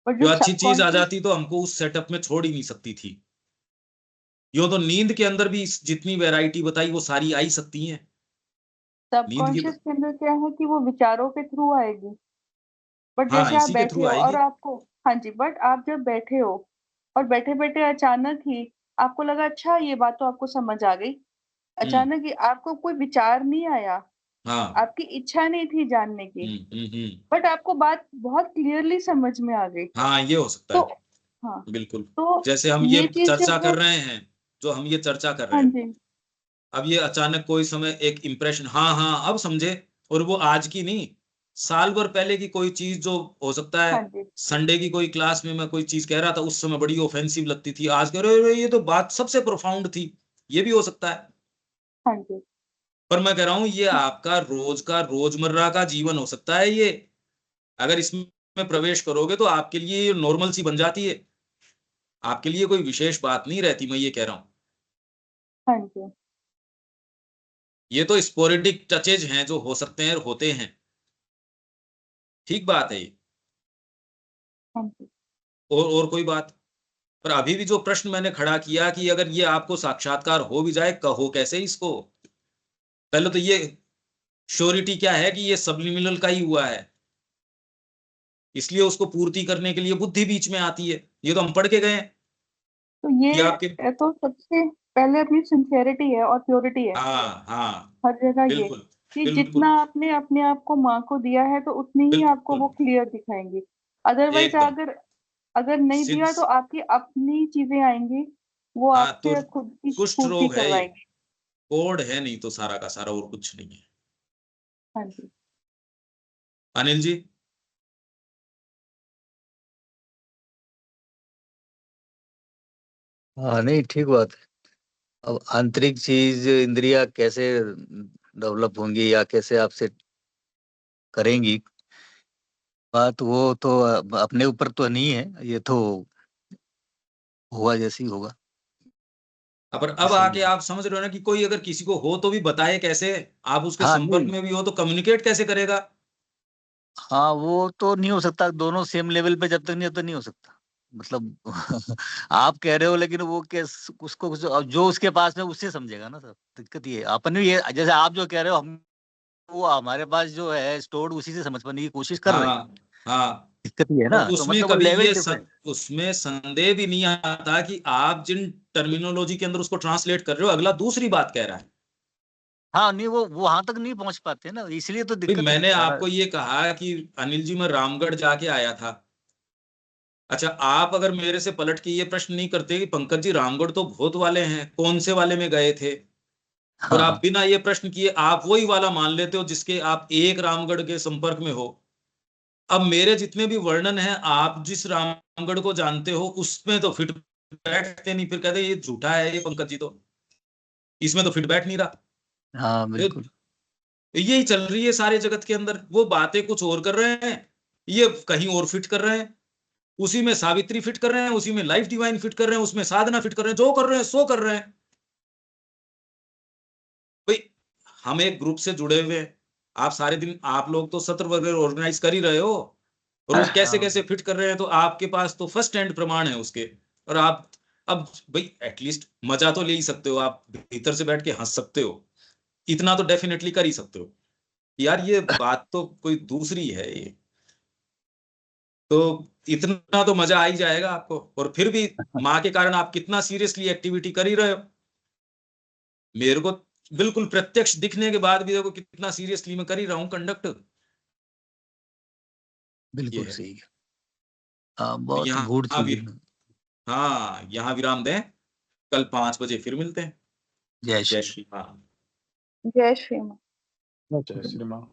बट जो जो अच्छी चीज आ सबकॉन्शियस जाती तो हमको उस सेटअप में छोड़ ही नहीं सकती थी। यो तो नींद के अंदर भी जितनी वैरायटी बताई वो सारी आई सकती हैं। नींद की सबकॉन्शियस के अंदर क्या है कि वो विचारों के थ्रू आएगी। बट हाँ जैसे आप इसी के बैठे थ्रू हो और आएगी। आपको, हाँ जी, बट आप जब बैठे हो और बैठे बैठे अचानक ही आपको लगा अच्छा ये बात तो आपको समझ आ गई, हम्म। अचानक ही आपको कोई विचार नहीं आया, हाँ। आपकी इच्छा नहीं थी जानने की, हम्म। बट आपको बात बहुत क्लियरली समझ में आ गई। हाँ ये हो सकता तो है। हाँ, बिल्कुल। तो जैसे हम ये ये चीज चर्चा जब कर वो, रहे हैं, जो हम ये चर्चा कर रहे हाँ हैं, जी, अब ये अचानक कोई समय एक इंप्रेशन, हाँ हाँ अब समझे, और वो आज की नहीं, साल भर पहले की कोई चीज जो हो सकता है, हाँ जी, संडे की कोई क्लास में मैं कोई चीज कह रहा था उस समय बड़ी ऑफेंसिव लगती थी, आज कह रहे ये तो बात सबसे प्रोफाउंड थी। ये भी हो सकता है। हाँ जी, पर मैं कह रहा हूं ये आपका रोज का रोजमर्रा का जीवन हो सकता है ये, अगर इसमें प्रवेश करोगे तो आपके लिए ये नॉर्मल सी बन जाती है, आपके लिए कोई विशेष बात नहीं रहती, मैं ये कह रहा हूं। हाँ जी, ये तो स्पोरेडिक टचेज हैं जो हो सकते हैं और होते हैं, ठीक बात है ये। हाँ जी, और कोई बात? पर अभी भी जो प्रश्न मैंने खड़ा किया कि अगर ये आपको साक्षात्कार हो भी जाए, कहो कैसे इसको? पहले तो ये श्योरिटी क्या है कि ये सबलिमिनल का ही हुआ है, इसलिए उसको पूर्ति करने के लिए बुद्धि बीच में आती है, ये तो हम पढ़ के गए हैं तो कि आपके। ये तो सबसे पहले अपनी सिंसेरिटी है और प्योरिटी है, हाँ हाँ। हर जगह ये बिल्कुल कि जितना बिल्कुल आपने अपने आप को माँ को दिया है तो उतनी ही आपको बिल्कुल। वो क्लियर दिखाएंगी। अदरवाइज एकदम अगर अगर नहीं सिद्ध। दिया तो आपकी अपनी चीजें आएंगी, वो हाँ तो आपसे खुद की कुष्ठ पूर्ति रोग है ये, करवाएंगी। कोड है नहीं तो सारा का सारा, और कुछ नहीं है। हाँ जी, अनिल जी। हाँ नहीं, ठीक बात है। अब आंतरिक चीज इंद्रिया कैसे डेवलप होंगी या कैसे आपसे करेंगी, बात वो तो अपने ऊपर तो नहीं है, ये तो हुआ जैसे ही होगा। पर अब आके आप समझ रहे हो ना कि कोई अगर किसी को हो तो भी बताए कैसे, आप उसके हाँ संपर्क नहीं, में भी हो तो कम्युनिकेट कैसे करेगा। हाँ वो तो नहीं हो सकता, दोनों सेम लेवल पे जब तक नहीं हो तो नहीं हो सकता। मतलब आप कह रहे हो, लेकिन वो कैस उसको जो उसके पास में उससे समझेगा ना सर। दिक्कत ये है। अपन भी ये जैसे आप जो कह रहे हो, हम वो हमारे पास जो है स्टोर्ड उसी से समझ पाने की कोशिश कर रहे हैं। हाँ हाँ। दिक्कत ये है और ना, तो उसमें मतलब वो कभी लेवल ये डिफरेंट। उसमें संदेह भी नहीं आता कि आप जिन टर्मिनोलॉजी के अंदर उसको ट्रांसलेट कर रहे हो अगला दूसरी बात कह रहा है। हाँ नहीं, वो वहां तक नहीं पहुंच पाते ना, इसलिए तो भाई दिक्कत है मैंने सारा। आपको ये कहा कि अनिल जी मैं रामगढ़ जाके आया था। अच्छा, आप अगर मेरे से पलट के ये प्रश्न नहीं करते कि पंकज जी रामगढ़ तो बहुत वाले हैं, कौन से वाले में गए थे, और हाँ आप हाँ बिना ये प्रश्न किए आप वही वाला मान लेते हो जिसके आप एक रामगढ़ के संपर्क में हो। अब मेरे जितने भी वर्णन हैं आप जिस रामगढ़ को जानते हो उसमें तो फिट बैठते नहीं, फिर कहते ये झूठा है ये पंकज जी, तो इसमें तो फिट बैठ नहीं रहा। हाँ ये बिल्कुल। यही चल रही है सारे जगत के अंदर, वो बातें कुछ और कर रहे हैं, ये कहीं और फिट कर रहे हैं। उसी में सावित्री फिट कर रहे हैं, उसी में लाइफ डिवाइन फिट कर रहे हैं, उसमें साधना फिट कर रहे हैं, जो कर रहे हैं सो कर रहे हैं। भाई हम एक ग्रुप से जुड़े हुए हैं, आप सारे दिन आप लोग तो सत्र वगैरह ऑर्गेनाइज कर ही रहे हो, और वो कैसे हाँ कैसे फिट कर रहे हैं, तो आपके पास तो फर्स्ट हैंड प्रमाण है उसके। और आप अब भाई एटलीस्ट मजा तो ले ही सकते हो, आप भीतर से बैठ के हंस सकते हो, इतना तो डेफिनेटली कर ही सकते हो। यार ये बात तो कोई दूसरी है ये, तो इतना तो मजा आ ही जाएगा आपको। और फिर भी माँ के कारण आप कितना सीरियसली एक्टिविटी कर ही रहे हो, मेरे को बिल्कुल प्रत्यक्ष दिखने के बाद भी देखो कितना सीरियसली मैं कर ही रहा हूँ कंडक्ट। ये बिल्कुल है। सही है। हाँ तो बहुत गूढ़ यहाँ भी, चीजें हैं। हाँ यहाँ विराम दें, कल 5 बजे फिर मिलते हैं। जय जय श्री श्री राम। जय श्री राम। जय श्री राम।